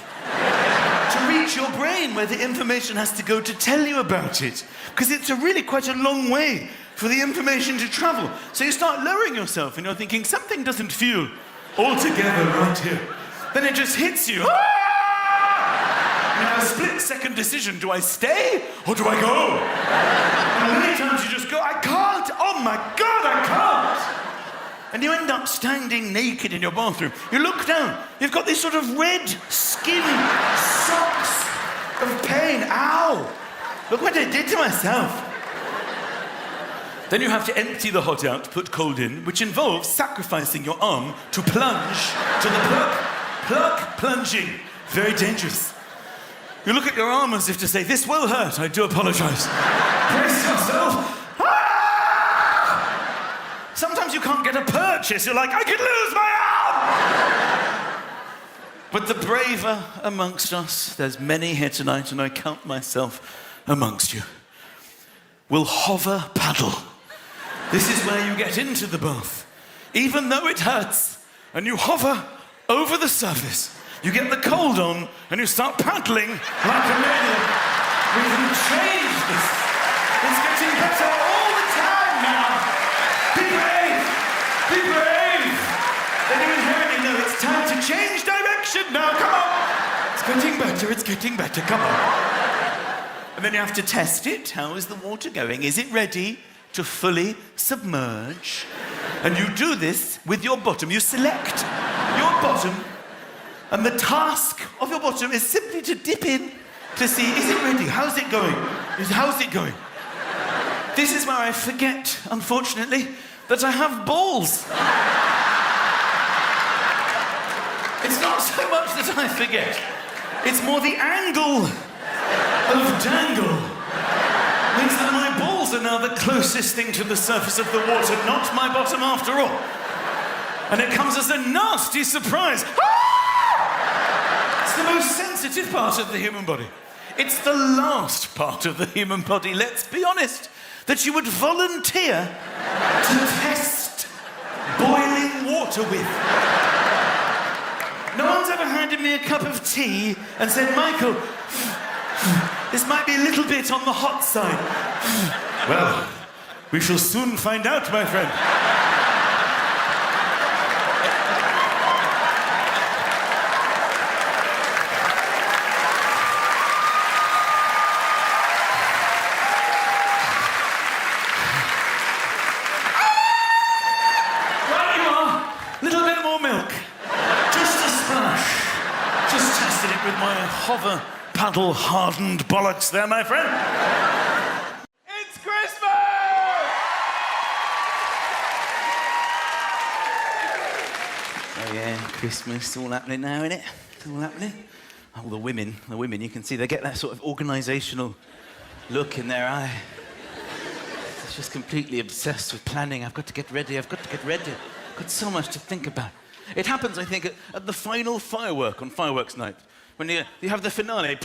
to reach your brain where the information has to go to tell you about it. Because it's really quite a long way for the information to travel. So you start lowering yourself and you're thinking, something doesn't feel altogether right here. Then it just hits you. You have a split-second decision. Do I stay or do I go? And many times you just go, I can't. Oh my God, I can't. And you end up standing naked in your bathroom. You look down. You've got these sort of red skin socks of pain. Ow. Look what I did to myself. Then you have to empty the hot out, put cold in, which involves sacrificing your arm to plunge to the plug. Plug, plunging. Very dangerous. You look at your arm as if to say, this will hurt, I do apologize. Brace yourself. Ah! Sometimes you can't get a purchase. You're like, I could lose my arm! But the braver amongst us, there's many here tonight, and I count myself amongst you, will hover paddle. This is where you get into the bath, even though it hurts, and you hover over the surface. You get the cold on, and you start paddling like a maniac. We can change this. It's getting better all the time now. Be brave. Be brave. Then you inherently know it's time to change direction now. Come on. It's getting better. It's getting better. Come on. And then you have to test it. How is the water going? Is it ready to fully submerge? And you do this with your bottom. You select your bottom. And the task of your bottom is simply to dip in to see, is it ready? How's it going? How's it going? This is where I forget, unfortunately, that I have balls. It's not so much that I forget. It's more the angle of dangle means that my balls are now the closest thing to the surface of the water, not my bottom after all. And it comes as a nasty surprise. It's the most sensitive part of the human body. It's the last part of the human body, let's be honest, that you would volunteer to test boiling water with. No one's ever handed me a cup of tea and said, Michael, this might be a little bit on the hot side. Well, we shall soon find out, my friend. Hover, paddle, hardened bollocks there, my friend. It's Christmas! Oh yeah, Christmas, it's all happening now, isn't it? It's all happening. Oh, the women, you can see, they get that sort of organisational look in their eye. It's just completely obsessed with planning. I've got to get ready, I've got so much to think about. It happens, I think, at the final firework on fireworks night. When you have the finale,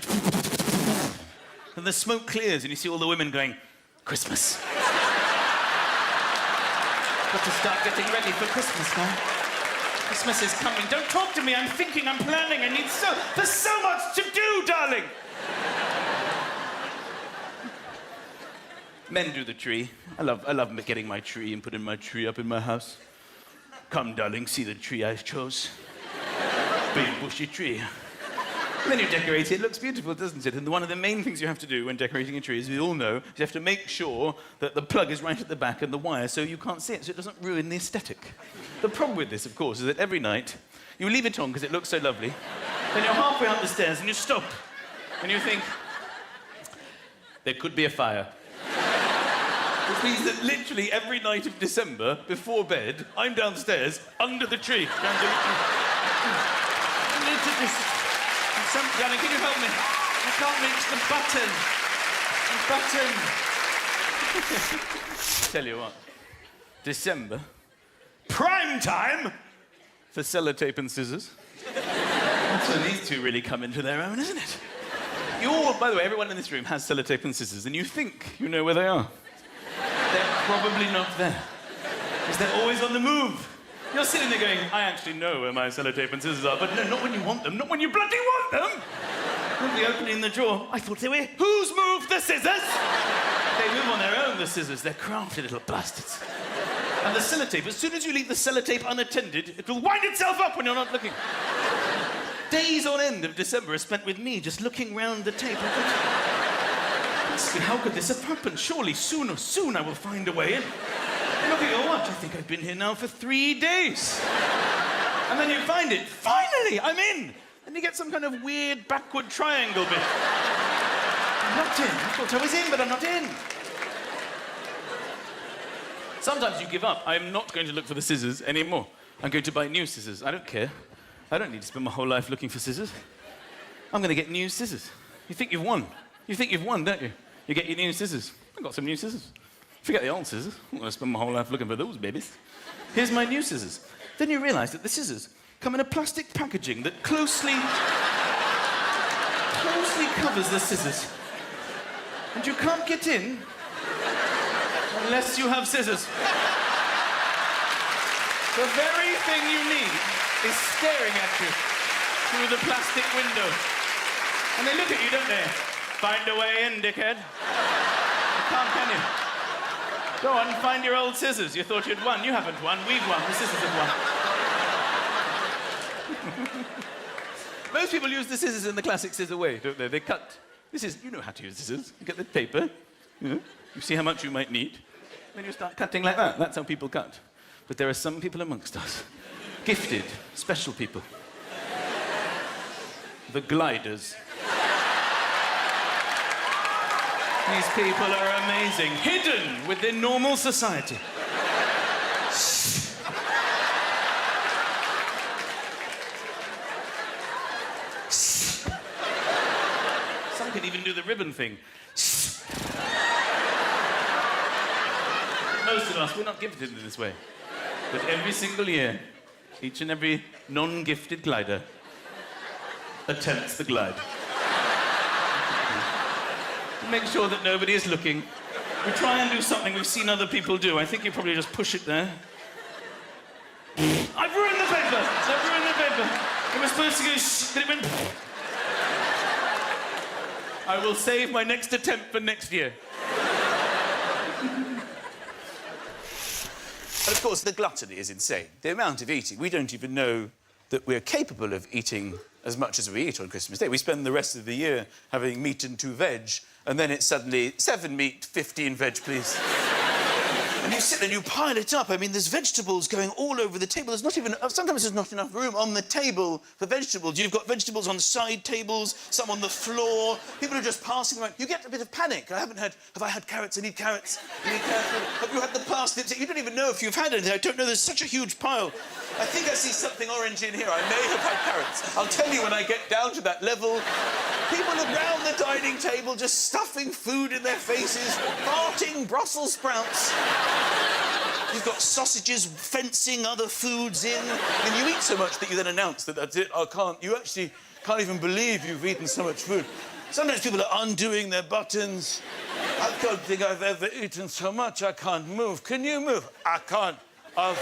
and the smoke clears and you see all the women going, Christmas. Got to start getting ready for Christmas now. Christmas is coming. Don't talk to me. I'm thinking, I'm planning. There's so much to do, darling. Men do the tree. I love getting my tree and putting my tree up in my house. Come, darling, see the tree I chose. Big bushy tree. And then you decorate it. It looks beautiful, doesn't it? And one of the main things you have to do when decorating a tree, as we all know, is you have to make sure that the plug is right at the back and the wire so you can't see it, so it doesn't ruin the aesthetic. The problem with this, of course, is that every night you leave it on because it looks so lovely, then you're halfway up the stairs and you stop. And you think, there could be a fire. Which means that literally every night of December, before bed, I'm downstairs, under the tree. Darling, can you help me? I can't reach the button. Tell you what, December, prime time for sellotape and scissors. That's when these two really come into their own, isn't it? You all By the way, everyone in this room has sellotape and scissors, and you think you know where they are. They're probably not there. Because they're always on the move. You're sitting there going, I actually know where my sellotape and scissors are, but no, not when you want them, not when you bloody want them. Nobody opening the drawer. I thought they were, who's moved the scissors? They move on their own, the scissors. They're crafty little bastards. And the sellotape, as soon as you leave the sellotape unattended, it will wind itself up when you're not looking. Days on end of December are spent with me just looking round the tape. How could this have happened? Surely soon I will find a way in. And look at your watch. I think I've been here now for 3 days. And then you find it. Finally, I'm in. And you get some kind of weird backward triangle bit. I'm not in. I thought I was in, but I'm not in. Sometimes you give up. I'm not going to look for the scissors anymore. I'm going to buy new scissors. I don't care. I don't need to spend my whole life looking for scissors. I'm going to get new scissors. You think you've won. You think you've won, don't you? You get your new scissors. I've got some new scissors. Forget the old scissors. I'm going to spend my whole life looking for those babies. Here's my new scissors. Then you realise that the scissors come in a plastic packaging that closely covers the scissors. And you can't get in unless you have scissors. The very thing you need is staring at you through the plastic window. And they look at you, don't they? Find a way in, dickhead. You can't, can you? Go on, find your old scissors. You thought you'd won. You haven't won. We've won. The scissors have won. Most people use the scissors in the classic scissor way, don't they? They cut. You know how to use scissors. You get the paper, you see how much you might need, then you start cutting like that. That's how people cut. But there are some people amongst us, gifted, special people. The gliders. These people are amazing, hidden within normal society. Some can even do the ribbon thing. Most of us, we're not gifted in this way. But every single year, each and every non-gifted glider attempts the glide. Make sure that nobody is looking. We try and do something we've seen other people do. I think you probably just push it there. I've ruined the paper! I've ruined the paper. It was supposed to go but it went. I will save my next attempt for next year. And of course, the gluttony is insane. The amount of eating. We don't even know that we're capable of eating as much as we eat on Christmas Day. We spend the rest of the year having meat and 2 veg, and then it's suddenly 7 meat, 15 veg, please. And you sit there and you pile it up. I mean, there's vegetables going all over the table. Sometimes there's not enough room on the table for vegetables. You've got vegetables on side tables, some on the floor. People are just passing around. You get a bit of panic. Have I had carrots? I need carrots. I need carrots. Have you had the parsnips? You don't even know if you've had anything. I don't know. There's such a huge pile. I think I see something orange in here. I may have had carrots. I'll tell you when I get down to that level. People around the dining table just stuffing food in their faces, farting Brussels sprouts. You've got sausages fencing other foods in. And you eat so much that you then announce that that's it, you actually can't even believe you've eaten so much food. Sometimes people are undoing their buttons. I don't think I've ever eaten so much, I can't move. Can you move? I can't. I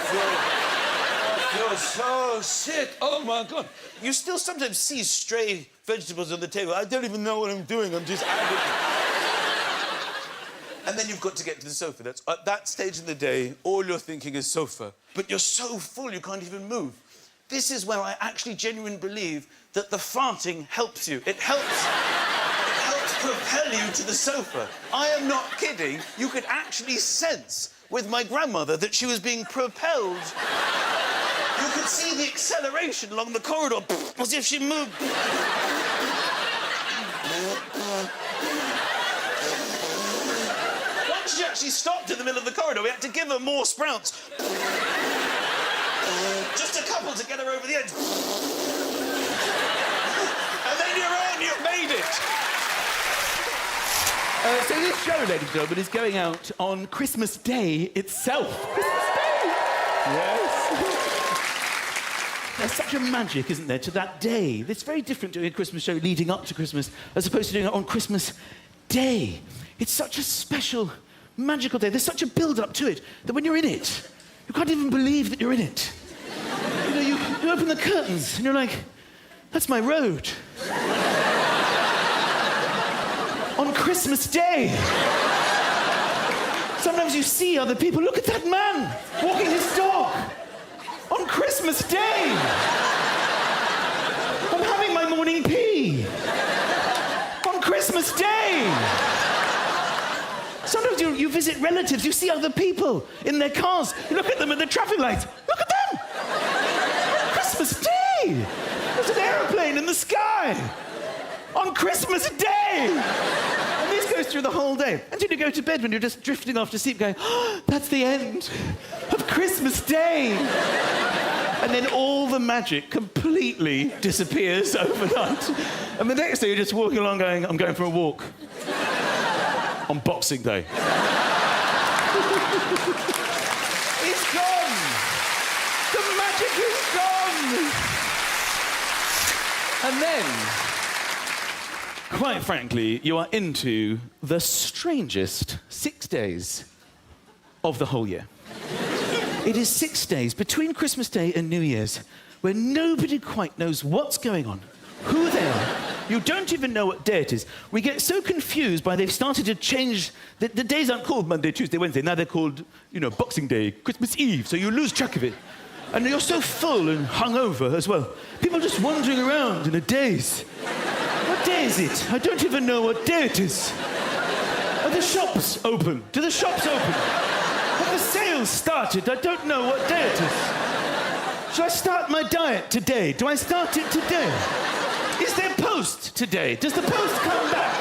feel so sick. Oh, my God. You still sometimes see stray vegetables on the table. I don't even know what I'm doing. I'm just adding. And then you've got to get to the sofa. That's at that stage in the day, all you're thinking is sofa. But you're so full, you can't even move. This is where I actually genuinely believe that the farting helps you. It helps propel you to the sofa. I am not kidding. You could actually sense with my grandmother that she was being propelled. You could see the acceleration along the corridor, as if she moved. Once she actually stopped in the middle of the corridor, we had to give her more sprouts. Just a couple to get her over the edge. And then you're on, you've made it. So this show, ladies and gentlemen, is going out on Christmas Day itself. Christmas Day! Yes. There's such a magic, isn't there, to that day. It's very different doing a Christmas show leading up to Christmas as opposed to doing it on Christmas Day. It's such a special, magical day. There's such a build-up to it that when you're in it, you can't even believe that you're in it. You know, you open the curtains and you're like, that's my road. On Christmas Day. Sometimes you see other people. Look at that man walking his dog on Christmas Day. I'm having my morning pee on Christmas Day. Sometimes you visit relatives. You see other people in their cars. You look at them at the traffic lights. Look at them. On Christmas Day. There's an aeroplane in the sky on Christmas Day. And this goes through the whole day. Until you go to bed when you're just drifting off to sleep going, oh, that's the end of Christmas Day. And then all the magic completely disappears overnight. And the next day you're just walking along going, I'm going for a walk on Boxing Day. It's gone. The magic is gone. And then, quite frankly, you are into the strangest 6 days of the whole year. It is 6 days between Christmas Day and New Year's where nobody quite knows what's going on, who they are. You don't even know what day it is. We get so confused by they've started to change. The days aren't called Monday, Tuesday, Wednesday. Now they're called, Boxing Day, Christmas Eve, so you lose track of it. And you're so full and hungover as well. People are just wandering around in a daze. What day is it? I don't even know what day it is. Are the shops open? Do the shops open? Have the sales started? I don't know what day it is. Should I start my diet today? Do I start it today? Is there post today? Does the post come back?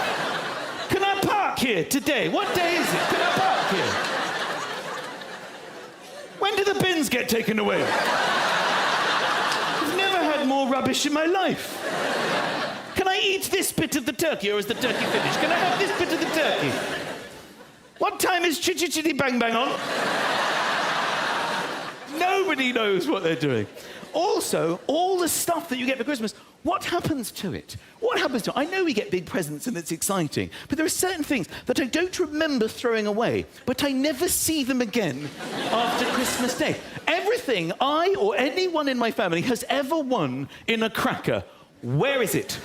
Can I park here today? What day is it? Can I park here? When do the bins get taken away? I've never had more rubbish in my life. Can I eat this bit of the turkey or is the turkey finished? Can I have this bit of the turkey? What time is Chitty Chitty Bang Bang on? Nobody knows what they're doing. Also, all the stuff that you get for Christmas, what happens to it? What happens to it? I know we get big presents and it's exciting, but there are certain things that I don't remember throwing away, but I never see them again after Christmas Day. Everything I or anyone in my family has ever won in a cracker, where is it?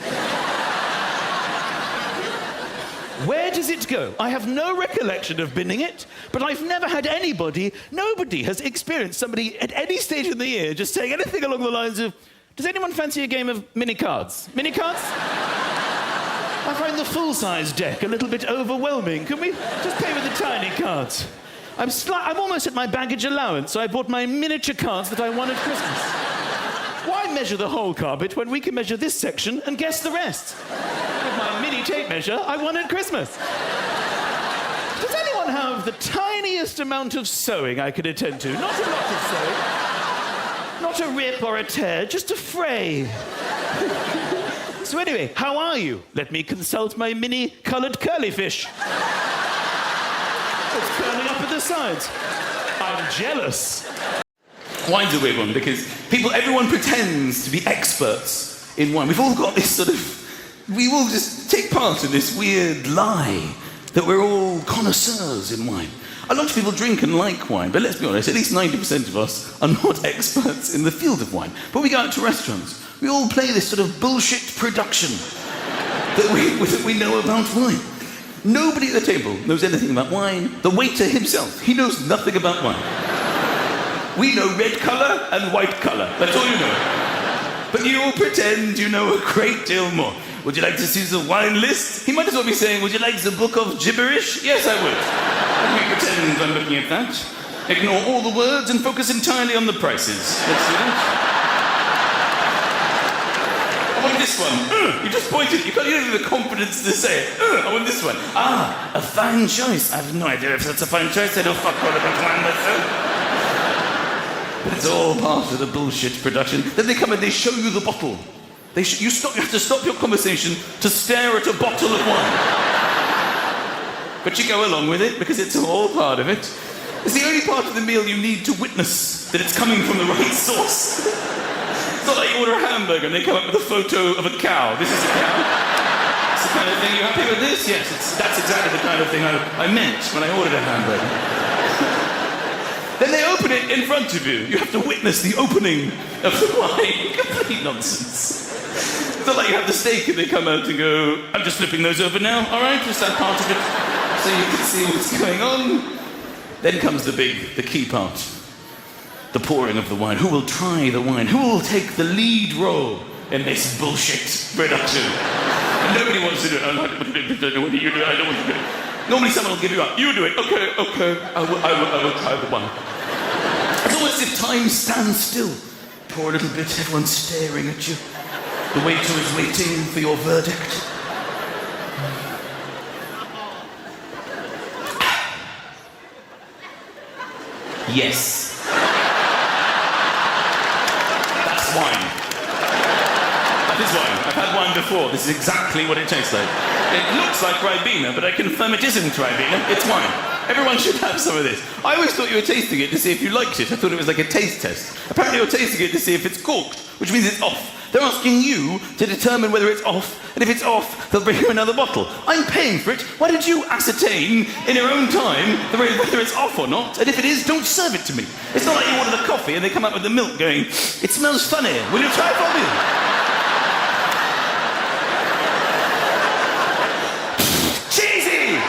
Where does it go? I have no recollection of binning it, but I've never had nobody has experienced somebody at any stage in the year just saying anything along the lines of, does anyone fancy a game of mini cards? Mini cards? I find the full-size deck a little bit overwhelming. Can we just play with the tiny cards? I'm almost at my baggage allowance, so I bought my miniature cards that I won at Christmas. Why measure the whole carpet when we can measure this section and guess the rest? With my mini tape measure, I won at Christmas. Does anyone have the tiniest amount of sewing I could attend to? Not a lot of sewing. Not a rip or a tear, just a fray. So anyway, how are you? Let me consult my mini-coloured curly fish. It's curling up at the sides. I'm jealous. Wine's a weird one because everyone pretends to be experts in wine. We've all got this we all just take part in this weird lie that we're all connoisseurs in wine. A lot of people drink and like wine, but let's be honest, at least 90% of us are not experts in the field of wine. But we go out to restaurants, we all play this sort of bullshit production that we know about wine. Nobody at the table knows anything about wine. The waiter himself, he knows nothing about wine. We know red colour and white colour. That's all you know. But you all pretend you know a great deal more. Would you like to see the wine list? He might as well be saying, would you like the book of gibberish? Yes, I would. Let me pretend I'm looking at that. Ignore all the words and focus entirely on the prices. Let's see that. I want this one. You just pointed. You don't have the confidence to say it. I want this one. Ah, a fine choice. I have no idea if that's a fine choice. I don't fuck all about wine myself. It's all part of the bullshit production. Then they come and they show you the bottle. You have to stop your conversation to stare at a bottle of wine. But you go along with it because it's all part of it. It's the only part of the meal you need to witness that it's coming from the right source. not like you order a hamburger and they come up with a photo of a cow. This is a cow. It's the kind of thing. You happy with this? Yes, that's exactly the kind of thing I meant when I ordered a hamburger. Then they open it in front of you. You have to witness the opening of the wine. Complete nonsense. It's not like you have the steak and they come out and go, I'm just flipping those over now, all right? Just that part of it so you can see what's going on. Then comes the key part. The pouring of the wine. Who will try the wine? Who will take the lead role in this bullshit production? And nobody wants to do it. I don't want to do it. You do it. I don't want to do it. Normally someone will give you up. You do it. Okay. I will try the wine. It's almost as if time stands still. Pour a little bit. Everyone's staring at you. The waiter is waiting for your verdict. Yes. That's wine. That is wine. I've had wine before. This is exactly what it tastes like. It looks like Ribena, but I confirm it isn't Ribena. It's wine. Everyone should have some of this. I always thought you were tasting it to see if you liked it. I thought it was like a taste test. Apparently you're tasting it to see if it's corked, which means it's off. They're asking you to determine whether it's off, and if it's off, they'll bring you another bottle. I'm paying for it. Why don't you ascertain in your own time whether it's off or not? And if it is, don't serve it to me. It's not like you order the coffee and they come up with the milk going, it smells funny. Will you try it for me? Cheesy!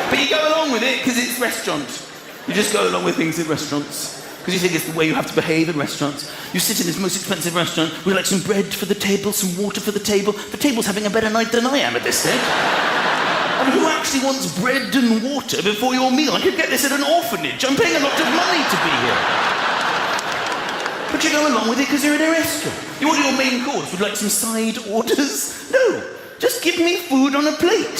But you go along with it because it's restaurant. You just go along with things in restaurants. Because you think it's the way you have to behave in restaurants. You sit in this most expensive restaurant, we like some bread for the table, some water for the table. The table's having a better night than I am at this stage. I mean, who actually wants bread and water before your meal? I could get this at an orphanage. I'm paying a lot of money to be here. But you go along with it because you're in a restaurant. You order your main course with like some side orders. No, just give me food on a plate.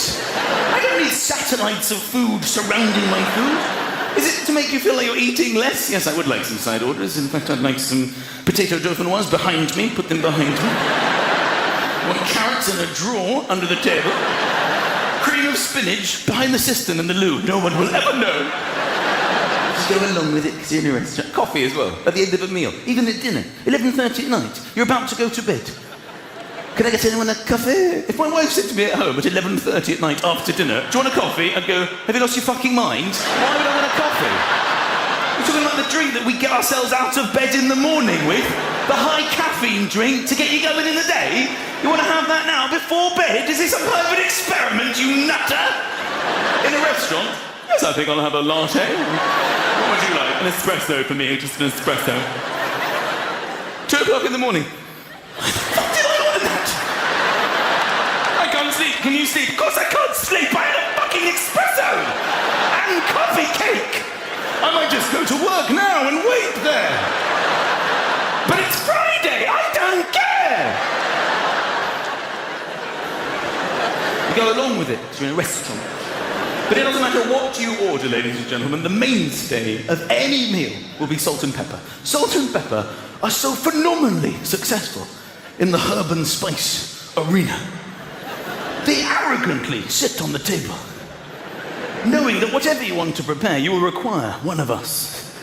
I don't need satellites of food surrounding my food. Is it to make you feel like you're eating less? Yes, I would like some side orders. In fact, I'd like some potato dauphinoise behind me. Put them behind me. I want carrots in a drawer under the table. Cream of spinach behind the cistern and the loo. No one will ever know. Just go along with it because you're in a restaurant. Coffee as well, at the end of a meal. Even at dinner. 11:30 at night. You're about to go to bed. Can I get anyone a coffee? If my wife said to me at home at 11:30 at night after dinner, do you want a coffee? I'd go, have you lost your fucking mind? Why would I want a coffee? We're talking about the drink that we get ourselves out of bed in the morning with. The high caffeine drink to get you going in the day. You want to have that now before bed? Is this some kind of an experiment, you nutter? In a restaurant? Yes, I think I'll have a latte. What would you like? An espresso for me, just an espresso. 2 o'clock in the morning. I can't sleep. Can you sleep? Of course I can't sleep. I had a fucking espresso and coffee cake. I might just go to work now and wait there. But it's Friday. I don't care. You go along with it. You're in a restaurant. But it doesn't matter what you order, ladies and gentlemen. The mainstay of any meal will be salt and pepper. Salt and pepper are so phenomenally successful in the herb and spice arena. They arrogantly sit on the table, knowing that whatever you want to prepare, you will require one of us.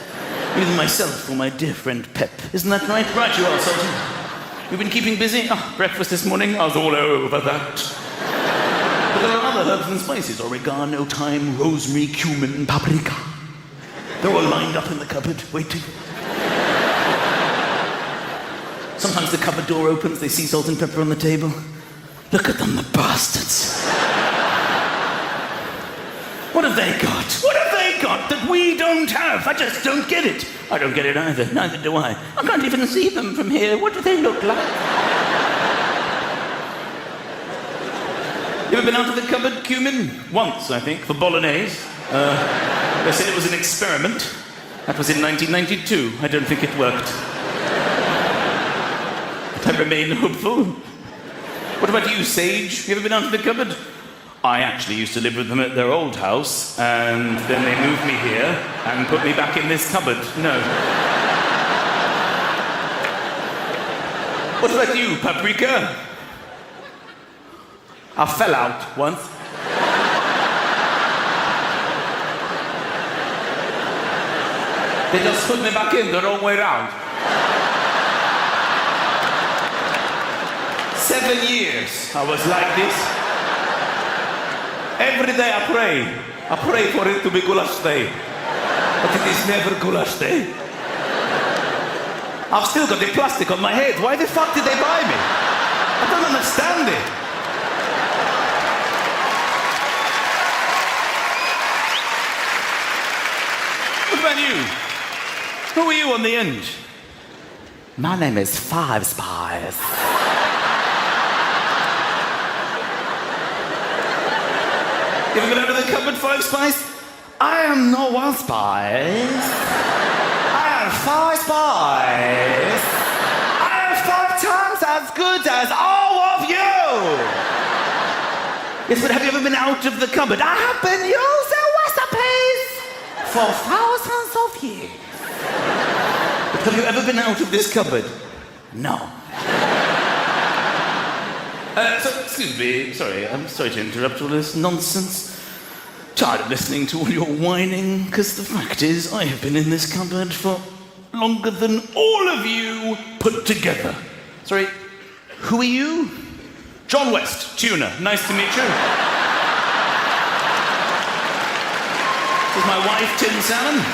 Either myself or my dear friend Pep. Isn't that right? Right you are, Sultan. You've been keeping busy? Breakfast this morning, I was all over that. But there are other herbs and spices. Oregano, thyme, rosemary, cumin, paprika. They're all lined up in the cupboard, waiting. Sometimes the cupboard door opens, they see salt and pepper on the table. Look at them, the bastards. What have they got? What have they got that we don't have? I just don't get it. I don't get it either, neither do I. I can't even see them from here. What do they look like? You ever been out of the cupboard, cumin? Once, I think, for bolognese. They said it was an experiment. That was in 1992. I don't think it worked. But I remain hopeful. What about you, Sage? You ever been out of the cupboard? I actually used to live with them at their old house, and then they moved me here and put me back in this cupboard. No. What about you, Paprika? I fell out once. They just put me back in the wrong way round. 7 years I was like this. Every day I pray. I pray for it to be goulash day. But it is never goulash day. I've still got the plastic on my head. Why the fuck did they buy me? I don't understand it. What about you? Who are you on the end? My name is Five Spies. You ever been out of the cupboard, Five Spies? I am no one spies. I am five spies. I am 5 times as good as all of you. Yes, but have you ever been out of the cupboard? I have been using recipes for thousands of years. But have you ever been out of this cupboard? No. Excuse me, sorry, I'm sorry to interrupt all this nonsense. Tired of listening to all your whining, because the fact is, I have been in this cupboard for longer than all of you put together. Sorry, who are you? John West, tuna. Nice to meet you. This is my wife, Tin Salmon.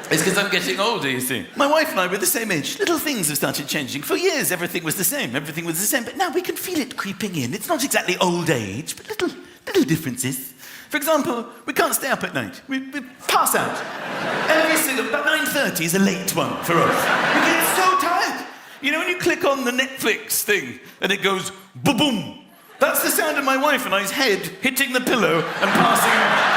It's because I'm getting older, you see. My wife and I were the same age. Little things have started changing. For years, everything was the same. Everything was the same. But now we can feel it creeping in. It's not exactly old age, but little differences. For example, we can't stay up at night. We pass out. Every single... About 9:30 is a late one for us. We get so tired. You know when you click on the Netflix thing and it goes boom-boom? That's the sound of my wife and I's head hitting the pillow and passing out.